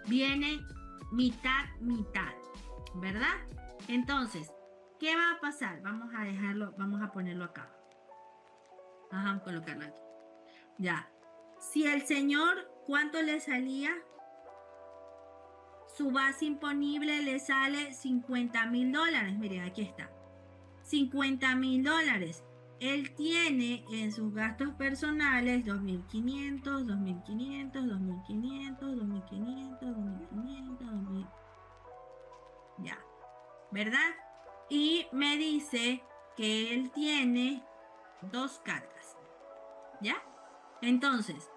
viene mitad, ¿verdad? Entonces, ¿qué va a pasar? Vamos a ponerlo acá. Vamos a colocarlo aquí. Ya. Si el señor, ¿cuánto le salía? Su base imponible le sale $50,000. Miren, aquí está. $50,000. Él tiene en sus gastos personales 2.500, 2.500, 2.500, 2.500, 2.500, 2.000. Ya. ¿Verdad? Y me dice que él tiene 2 cargas. ¿Ya? Entonces,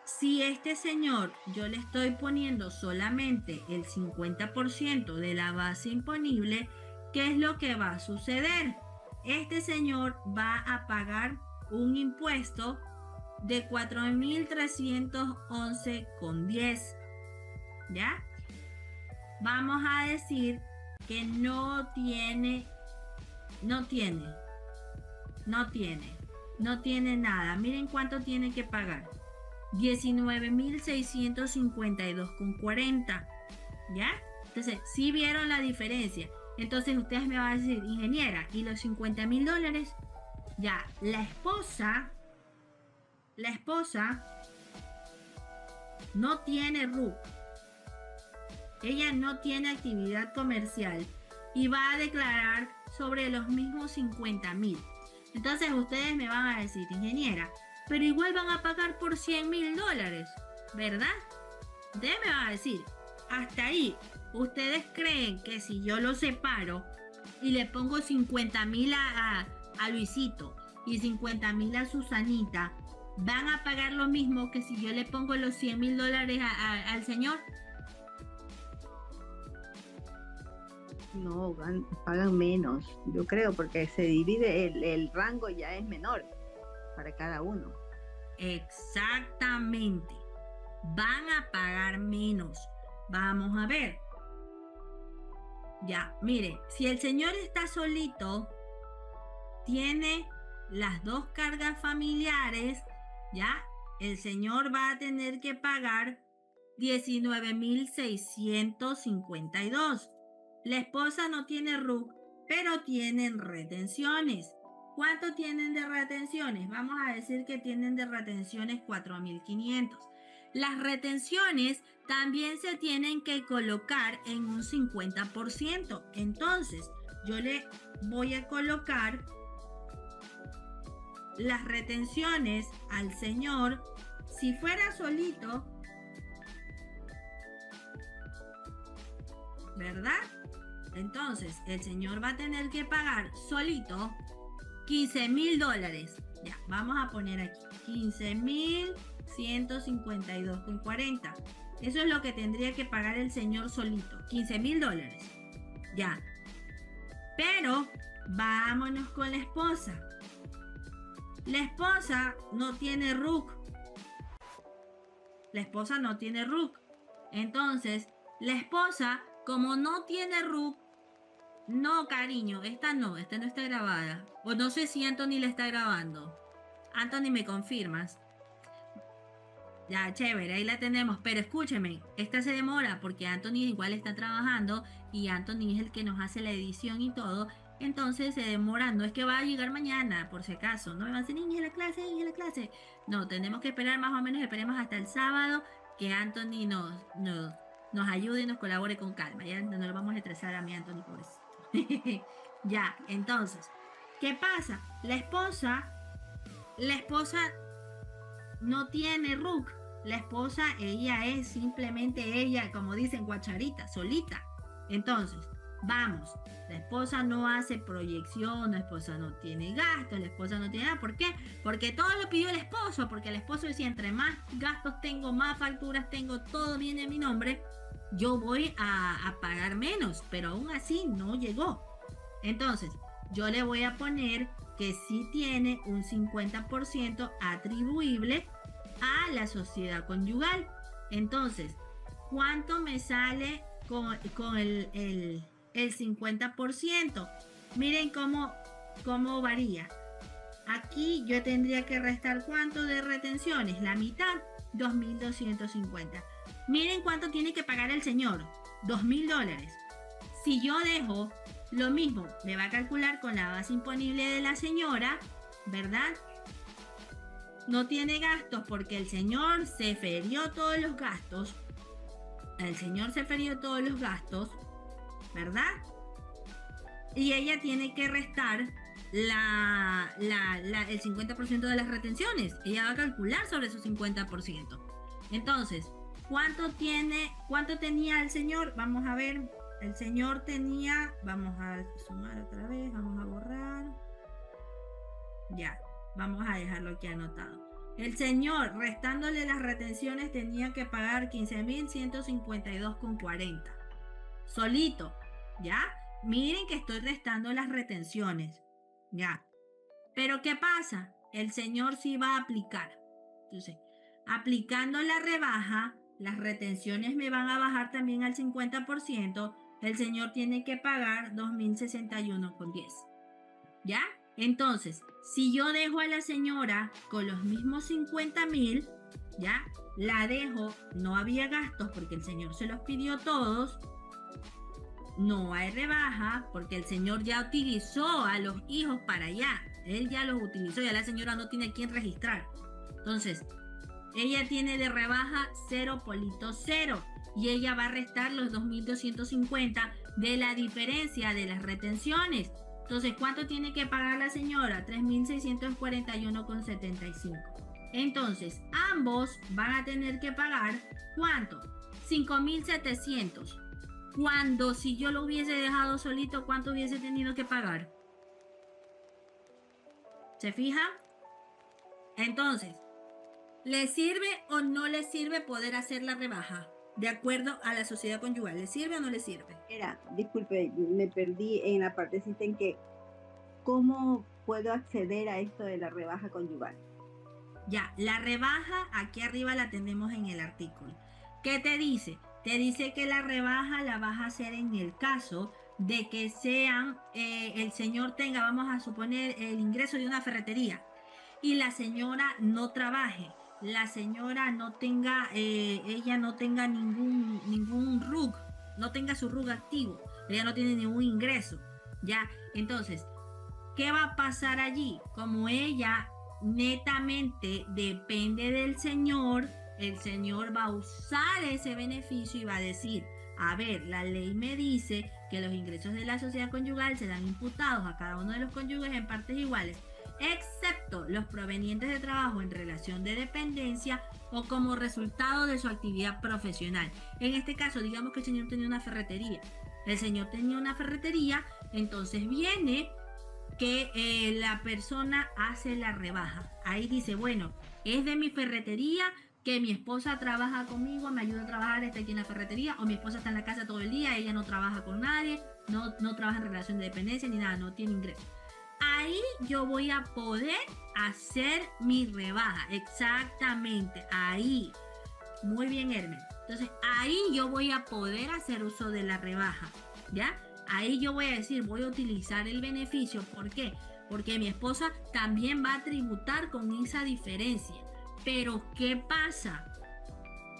si este señor yo le estoy poniendo solamente el 50% de la base imponible, ¿qué es lo que va a suceder? Este señor va a pagar un impuesto de 4.311,10. ¿Ya? Vamos a decir que no tiene nada. Miren cuánto tiene que pagar. 19.652,40. ¿Ya? Entonces, ¿sí vieron la diferencia? Entonces ustedes me van a decir, ingeniera, ¿y los $50,000? Ya, la esposa no tiene RUC. Ella no tiene actividad comercial y va a declarar sobre los mismos 50,000. Entonces ustedes me van a decir, ingeniera, pero igual van a pagar por $100,000, ¿verdad? Ustedes me van a decir, hasta ahí, ¿ustedes creen que si yo lo separo y le pongo 50,000 a Luisito y 50,000 a Susanita, van a pagar lo mismo que si yo le pongo los $100,000 al señor? No, pagan menos, yo creo, porque se divide, el rango ya es menor para cada uno. Exactamente. Van a pagar menos. Vamos a ver. Ya, mire, si el señor está solito, tiene las 2 cargas familiares, ya, el señor va a tener que pagar 19.652. La esposa no tiene RUC, pero tienen retenciones. ¿Cuánto tienen de retenciones? Vamos a decir que tienen de retenciones 4.500. Las retenciones también se tienen que colocar en un 50%. Entonces, yo le voy a colocar las retenciones al señor. Si fuera solito, ¿verdad? Entonces, el señor va a tener que pagar solito $15,000. Ya, vamos a poner aquí 15.152,40. Eso es lo que tendría que pagar el señor solito, $15,000. Ya. Pero vámonos con la esposa. La esposa no tiene RUC. La esposa no tiene RUC. Entonces, la esposa, como no tiene RUC, no, cariño, esta no está grabada. O no sé si Anthony la está grabando. Anthony, ¿me confirmas? Ya, chévere, ahí la tenemos. Pero escúcheme, esta se demora porque Anthony igual está trabajando y Anthony es el que nos hace la edición y todo. Entonces se demora, no es que va a llegar mañana, por si acaso. No me van a decir, niña, en la clase. No, tenemos que esperar más o menos, esperemos hasta el sábado que Anthony nos ayude y nos colabore con calma. Ya no lo vamos a estresar a mi Anthony, pobrecito. Ya, entonces, ¿qué pasa? La esposa no tiene RUC. la esposa, ella es simplemente ella, como dicen, guacharita, solita. Entonces, vamos, la esposa no hace proyección, la esposa no tiene gastos, la esposa no tiene nada. ¿Por qué? Porque todo lo pidió el esposo, porque el esposo decía, entre más gastos tengo, más facturas tengo, todo viene en mi nombre, yo voy a pagar menos, pero aún así no llegó. Entonces, yo le voy a poner que sí tiene un 50% atribuible a la sociedad conyugal. Entonces, ¿cuánto me sale con el 50%? Miren cómo varía. Aquí yo tendría que restar ¿cuánto de retenciones? La mitad, 2.250. Miren cuánto tiene que pagar el señor, $2.000. Si yo dejo lo mismo, me va a calcular con la base imponible de la señora, ¿verdad? No tiene gastos porque el señor se ferió todos los gastos. El señor se ferió todos los gastos, ¿verdad? Y ella tiene que restar el 50% de las retenciones. Ella va a calcular sobre su 50%. Entonces, ¿cuánto tenía el señor? Vamos a ver. El señor tenía, vamos a sumar otra vez, vamos a borrar. Ya, vamos a dejarlo aquí anotado. El señor, restándole las retenciones, tenía que pagar 15.152,40. Solito, ¿ya? Miren que estoy restando las retenciones, ¿ya? Pero ¿qué pasa? El señor sí va a aplicar. Entonces, aplicando la rebaja, las retenciones me van a bajar también al 50%. El señor tiene que pagar 2.061,10. ¿Ya? Entonces, si yo dejo a la señora con los mismos 50.000, ¿ya? La dejo, no había gastos porque el señor se los pidió todos. No hay rebaja porque el señor ya utilizó a los hijos para allá. Él ya los utilizó, ya la señora no tiene quien registrar. Entonces, ella tiene de rebaja 0,0 y ella va a restar los 2.250 de la diferencia de las retenciones. Entonces, ¿cuánto tiene que pagar la señora? 3.641,75. Entonces, ambos van a tener que pagar ¿cuánto? 5.700. Cuando si yo lo hubiese dejado solito, ¿cuánto hubiese tenido que pagar? ¿Se fija? Entonces, ¿le sirve o no le sirve poder hacer la rebaja? De acuerdo a la sociedad conyugal, ¿le sirve o no le sirve? Disculpe, me perdí en la partecita en que ¿cómo puedo acceder a esto de la rebaja conyugal? Ya, la rebaja aquí arriba la tenemos en el artículo. ¿Qué te dice? Te dice que la rebaja la vas a hacer en el caso de que el señor tenga, vamos a suponer, el ingreso de una ferretería y la señora no trabaje. La señora no tenga, ella no tenga ningún RUC, no tenga su RUC activo, ella no tiene ningún ingreso, ¿ya? Entonces, ¿qué va a pasar allí? Como ella netamente depende del señor, el señor va a usar ese beneficio y va a decir, a ver, la ley me dice que los ingresos de la sociedad conyugal serán imputados a cada uno de los cónyuges en partes iguales, excepto los provenientes de trabajo en relación de dependencia o como resultado de su actividad profesional. En este caso, digamos que el señor tenía una ferretería. El señor tenía una ferretería, entonces viene que la persona hace la rebaja. Ahí dice, bueno, es de mi ferretería que mi esposa trabaja conmigo, me ayuda a trabajar, está aquí en la ferretería, o mi esposa está en la casa todo el día, ella no trabaja con nadie, no trabaja en relación de dependencia ni nada, no tiene ingreso. Ahí yo voy a poder hacer mi rebaja, exactamente, ahí. Muy bien, Hermes. Entonces, ahí yo voy a poder hacer uso de la rebaja, ¿ya? Ahí yo voy a decir, voy a utilizar el beneficio. ¿Por qué? Porque mi esposa también va a tributar con esa diferencia. Pero, ¿qué pasa?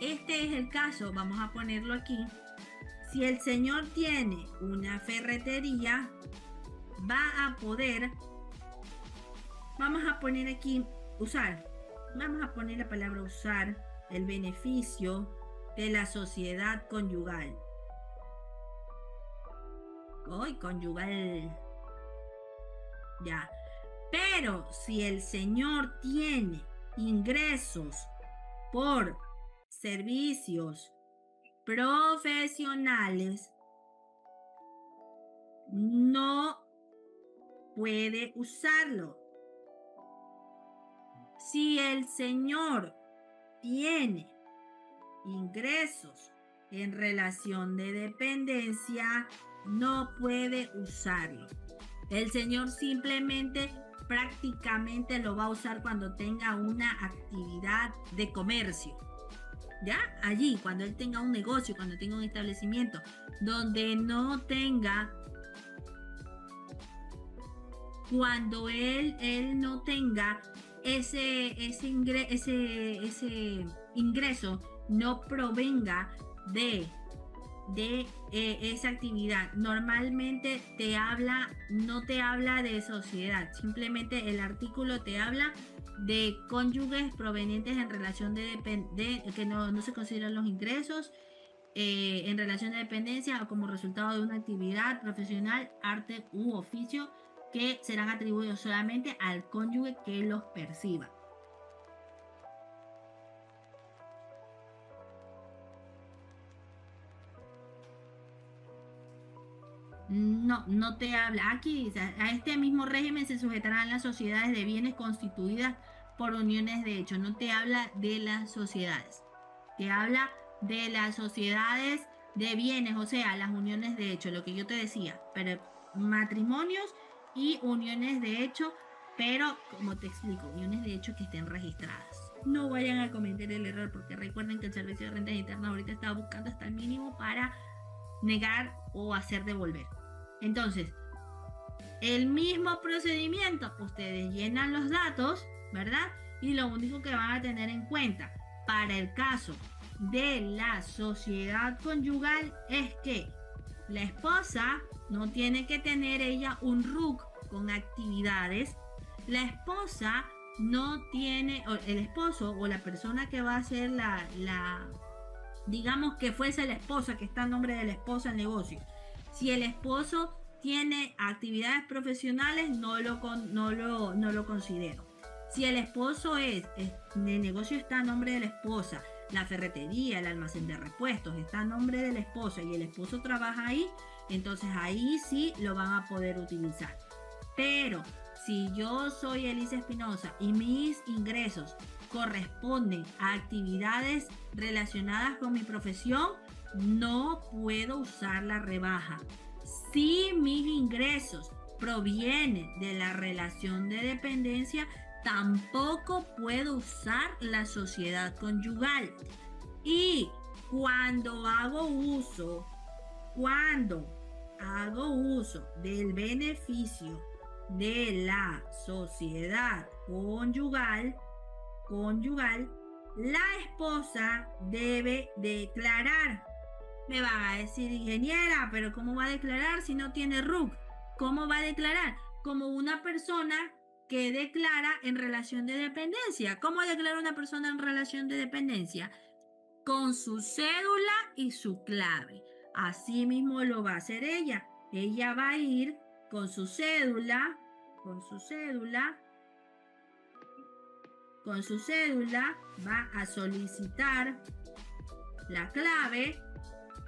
Este es el caso, vamos a ponerlo aquí. Si el señor tiene una ferretería, va a poder, vamos a poner aquí, usar. Vamos a poner la palabra usar, el beneficio de la sociedad conyugal. Hoy conyugal. Ya. Pero si el señor tiene ingresos por servicios profesionales no puede usarlo. Si el señor tiene ingresos en relación de dependencia, no puede usarlo. El señor simplemente prácticamente lo va a usar cuando tenga una actividad de comercio. ¿Ya? Allí, cuando él tenga un negocio, cuando tenga un establecimiento, donde no tenga, cuando él no tenga ese ingreso, no provenga de esa actividad. Normalmente no te habla de sociedad, simplemente el artículo te habla de cónyuges provenientes en relación de que no se consideran los ingresos en relación de dependencia o como resultado de una actividad profesional, arte u oficio que serán atribuidos solamente al cónyuge que los perciba. No te habla. Aquí dice, a este mismo régimen se sujetarán las sociedades de bienes constituidas por uniones de hecho. No te habla de las sociedades. Te habla de las sociedades de bienes, o sea, las uniones de hecho, lo que yo te decía, pero matrimonios y uniones de hecho, pero como te explico, uniones de hecho que estén registradas. No vayan a cometer el error, porque recuerden que el Servicio de Rentas Internas ahorita está buscando hasta el mínimo para negar o hacer devolver. Entonces, el mismo procedimiento, ustedes llenan los datos, ¿verdad? Y lo único que van a tener en cuenta para el caso de la sociedad conyugal es que la esposa no tiene que tener ella un RUC con actividades. La esposa no tiene, o el esposo o la persona que va a hacer digamos que fuese la esposa, que está en nombre de la esposa el negocio. Si el esposo tiene actividades profesionales, no lo considero. Si el esposo el negocio está a nombre de la esposa, la ferretería, el almacén de repuestos está a nombre de la esposa y el esposo trabaja ahí, entonces ahí sí lo van a poder utilizar. Pero si yo soy Elisa Espinosa y mis ingresos corresponden a actividades relacionadas con mi profesión, no puedo usar la rebaja. Si mis ingresos provienen de la relación de dependencia, tampoco puedo usar la sociedad conyugal. Y cuando hago uso del beneficio de la sociedad conyugal, la esposa debe declarar. Me van a decir, ingeniera, pero ¿cómo va a declarar si no tiene RUC? ¿Cómo va a declarar? Como una persona que declara en relación de dependencia. ¿Cómo declara una persona en relación de dependencia? Con su cédula y su clave. Así mismo lo va a hacer ella. Ella va a ir con su cédula, va a solicitar la clave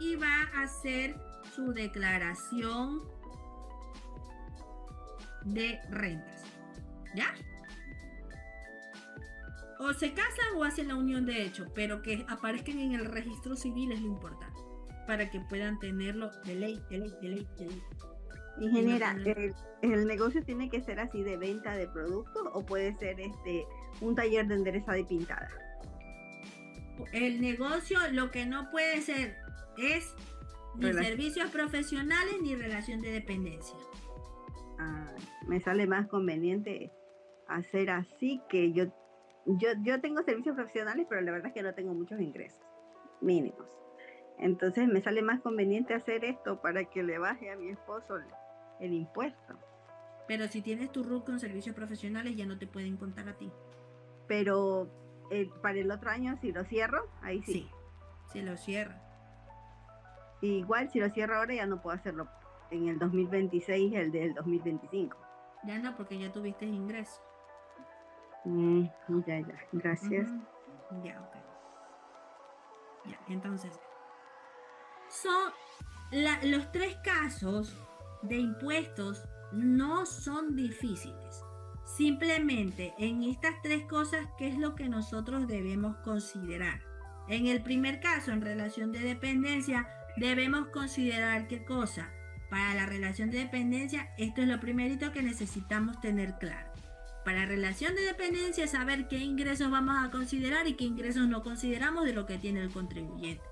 y va a hacer su declaración de rentas. ¿Ya? O se casan o hacen la unión de hecho, pero que aparezcan en el registro civil es lo importante, para que puedan tenerlo de ley. Ingeniera, ¿el negocio tiene que ser así de venta de productos o puede ser un taller de enderezada y pintada? El negocio lo que no puede ser es ni servicios profesionales ni relación de dependencia. Me sale más conveniente hacer así, que yo tengo servicios profesionales, pero la verdad es que no tengo muchos ingresos mínimos. Entonces me sale más conveniente hacer esto para que le baje a mi esposo el impuesto. Pero si tienes tu RUC con servicios profesionales ya no te pueden contar a ti. Pero para el otro año si lo cierro, ahí sí. Sí, si lo cierra. Igual si lo cierro ahora ya no puedo hacerlo en el 2026, el del 2025. Ya no, porque ya tuviste ingreso. Ya, gracias. Ya, ok. Ya, entonces, son los tres casos de impuestos no son difíciles. Simplemente en estas tres cosas, ¿qué es lo que nosotros debemos considerar? En el primer caso, en relación de dependencia, debemos considerar qué cosa. Para la relación de dependencia, esto es lo primerito que necesitamos tener claro. Para relación de dependencia, saber qué ingresos vamos a considerar y qué ingresos no consideramos de lo que tiene el contribuyente.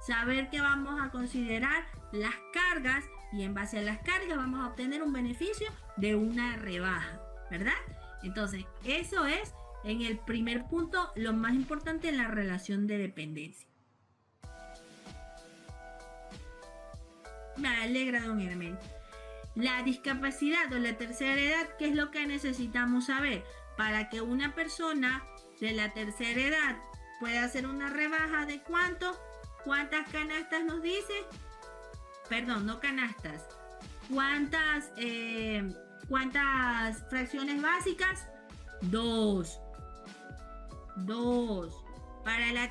Saber que vamos a considerar las cargas y en base a las cargas vamos a obtener un beneficio de una rebaja, ¿verdad? Entonces, eso es en el primer punto lo más importante en la relación de dependencia. Me alegra, don Hermen. La discapacidad o la tercera edad, ¿qué es lo que necesitamos saber? Para que una persona de la tercera edad pueda hacer una rebaja de ¿cuánto? ¿Cuántas canastas nos dice? Perdón, no canastas. ¿Cuántas fracciones básicas? 2. Para la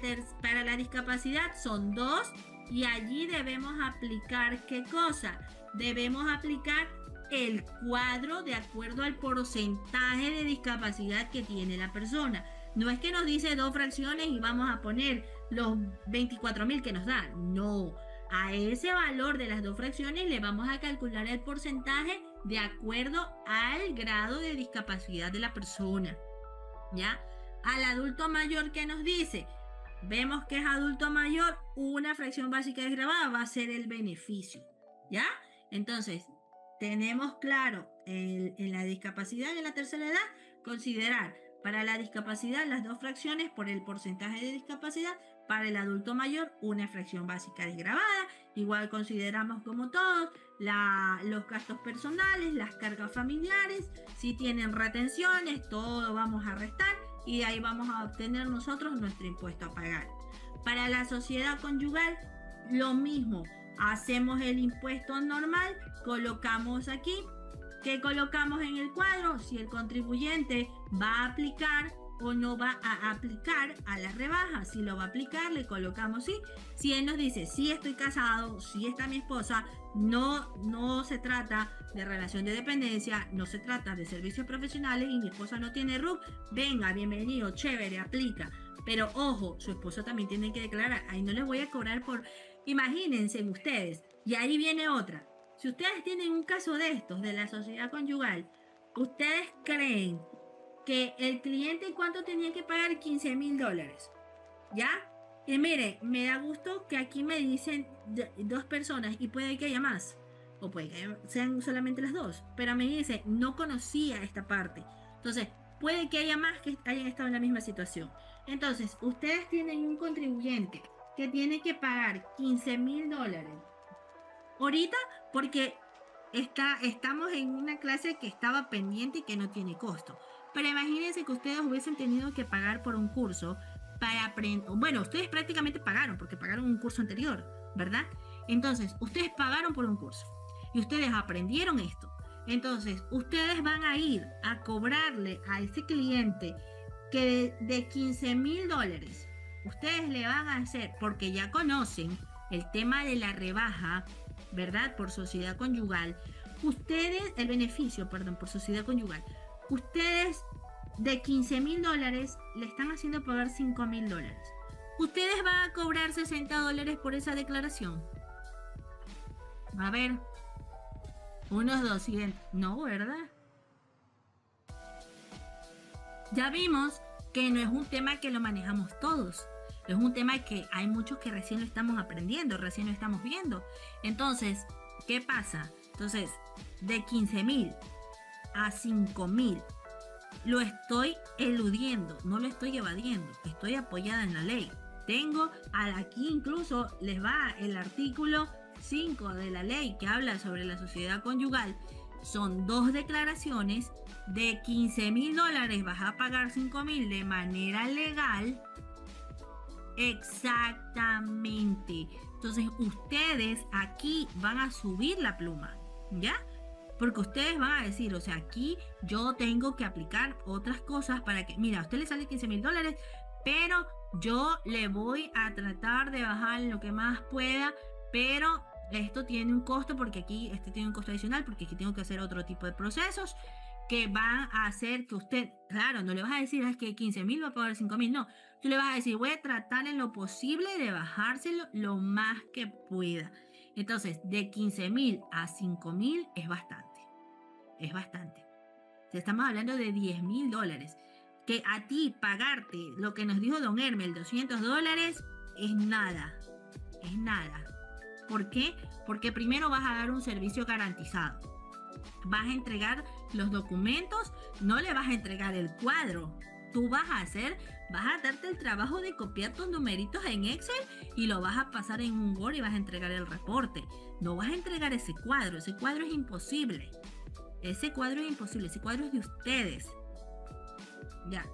discapacidad son 2 y allí debemos aplicar ¿qué cosa? Debemos aplicar el cuadro de acuerdo al porcentaje de discapacidad que tiene la persona. No es que nos dice 2 fracciones y vamos a poner los 24.000 que nos dan. No, a ese valor de las 2 fracciones le vamos a calcular el porcentaje de acuerdo al grado de discapacidad de la persona. ¿Ya? Al adulto mayor, ¿qué nos dice? Vemos que es adulto mayor, una fracción básica desgravada va a ser el beneficio. ¿Ya? Entonces, tenemos claro en la discapacidad y en la tercera edad, considerar para la discapacidad las 2 fracciones por el porcentaje de discapacidad, para el adulto mayor una fracción básica desgravada. Igual consideramos como todos los gastos personales, las cargas familiares, si tienen retenciones, todo vamos a restar y de ahí vamos a obtener nosotros nuestro impuesto a pagar. Para la sociedad conyugal, lo mismo. Hacemos el impuesto normal, colocamos aquí, ¿qué colocamos en el cuadro? Si el contribuyente va a aplicar o no va a aplicar a la rebaja. Si lo va a aplicar, le colocamos sí. Si él nos dice, sí estoy casado, sí está mi esposa, no se trata de relación de dependencia, no se trata de servicios profesionales y mi esposa no tiene RUC, venga, bienvenido, chévere, aplica. Pero ojo, su esposo también tiene que declarar, ahí no les voy a cobrar por... Imagínense ustedes, y ahí viene otra. Si ustedes tienen un caso de estos, de la sociedad conyugal, ¿ustedes creen que el cliente cuánto tenía que pagar? $15,000, ¿ya? Y mire, me da gusto que aquí me dicen 2 personas y puede que haya más, o puede que sean solamente las 2, pero me dice, no conocía esta parte. Entonces, puede que haya más que hayan estado en la misma situación. Entonces, ustedes tienen un contribuyente que tiene que pagar $15,000 ahorita porque estamos en una clase que estaba pendiente y que no tiene costo. Pero imagínense que ustedes hubiesen tenido que pagar por un curso para aprender. Bueno, ustedes prácticamente pagaron porque pagaron un curso anterior, ¿verdad? Entonces, ustedes pagaron por un curso y ustedes aprendieron esto. Entonces, ustedes van a ir a cobrarle a ese cliente que de $15,000 ustedes le van a hacer, porque ya conocen el tema de la rebaja, ¿verdad? Por sociedad conyugal. Ustedes, el beneficio, perdón, por sociedad conyugal. Ustedes de $15,000 le están haciendo pagar $5,000. Ustedes van a cobrar $60 por esa declaración. A ver. Unos 200. No, ¿verdad? Ya vimos que no es un tema que lo manejamos todos. Es un tema que hay muchos que recién lo estamos aprendiendo, recién lo estamos viendo. Entonces, ¿qué pasa? Entonces, de 15,000 a 5,000, lo estoy eludiendo, no lo estoy evadiendo, estoy apoyada en la ley. Tengo, aquí incluso les va el artículo 5 de la ley que habla sobre la sociedad conyugal. Son 2 declaraciones. De $15,000 vas a pagar 5,000 de manera legal. Exactamente. Entonces ustedes aquí van a subir la pluma, ¿ya? Porque ustedes van a decir, o sea, aquí yo tengo que aplicar otras cosas para que, mira, a usted le sale $15,000, pero Yo le voy a tratar de bajar lo que más pueda, pero esto tiene un costo porque aquí, este tiene un costo adicional porque aquí tengo que hacer otro tipo de procesos que van a hacer que usted, claro, no le vas a decir es que 15.000 va a pagar 5.000, no, tú le vas a decir voy a tratar en lo posible de bajárselo lo más que pueda. Entonces, de 15.000 a 5.000 es bastante, es bastante. Si estamos hablando de $10.000, que a ti pagarte lo que nos dijo don Hermel, $200, es nada, es nada. ¿Por qué? Porque primero vas a dar un servicio garantizado. Vas a entregar los documentos, no le vas a entregar el cuadro. Tú vas a darte el trabajo de copiar tus numeritos en Excel y lo vas a pasar en un Word y vas a entregar el reporte. No vas a entregar ese cuadro es imposible. Ese cuadro es imposible, ese cuadro es de ustedes. Ya.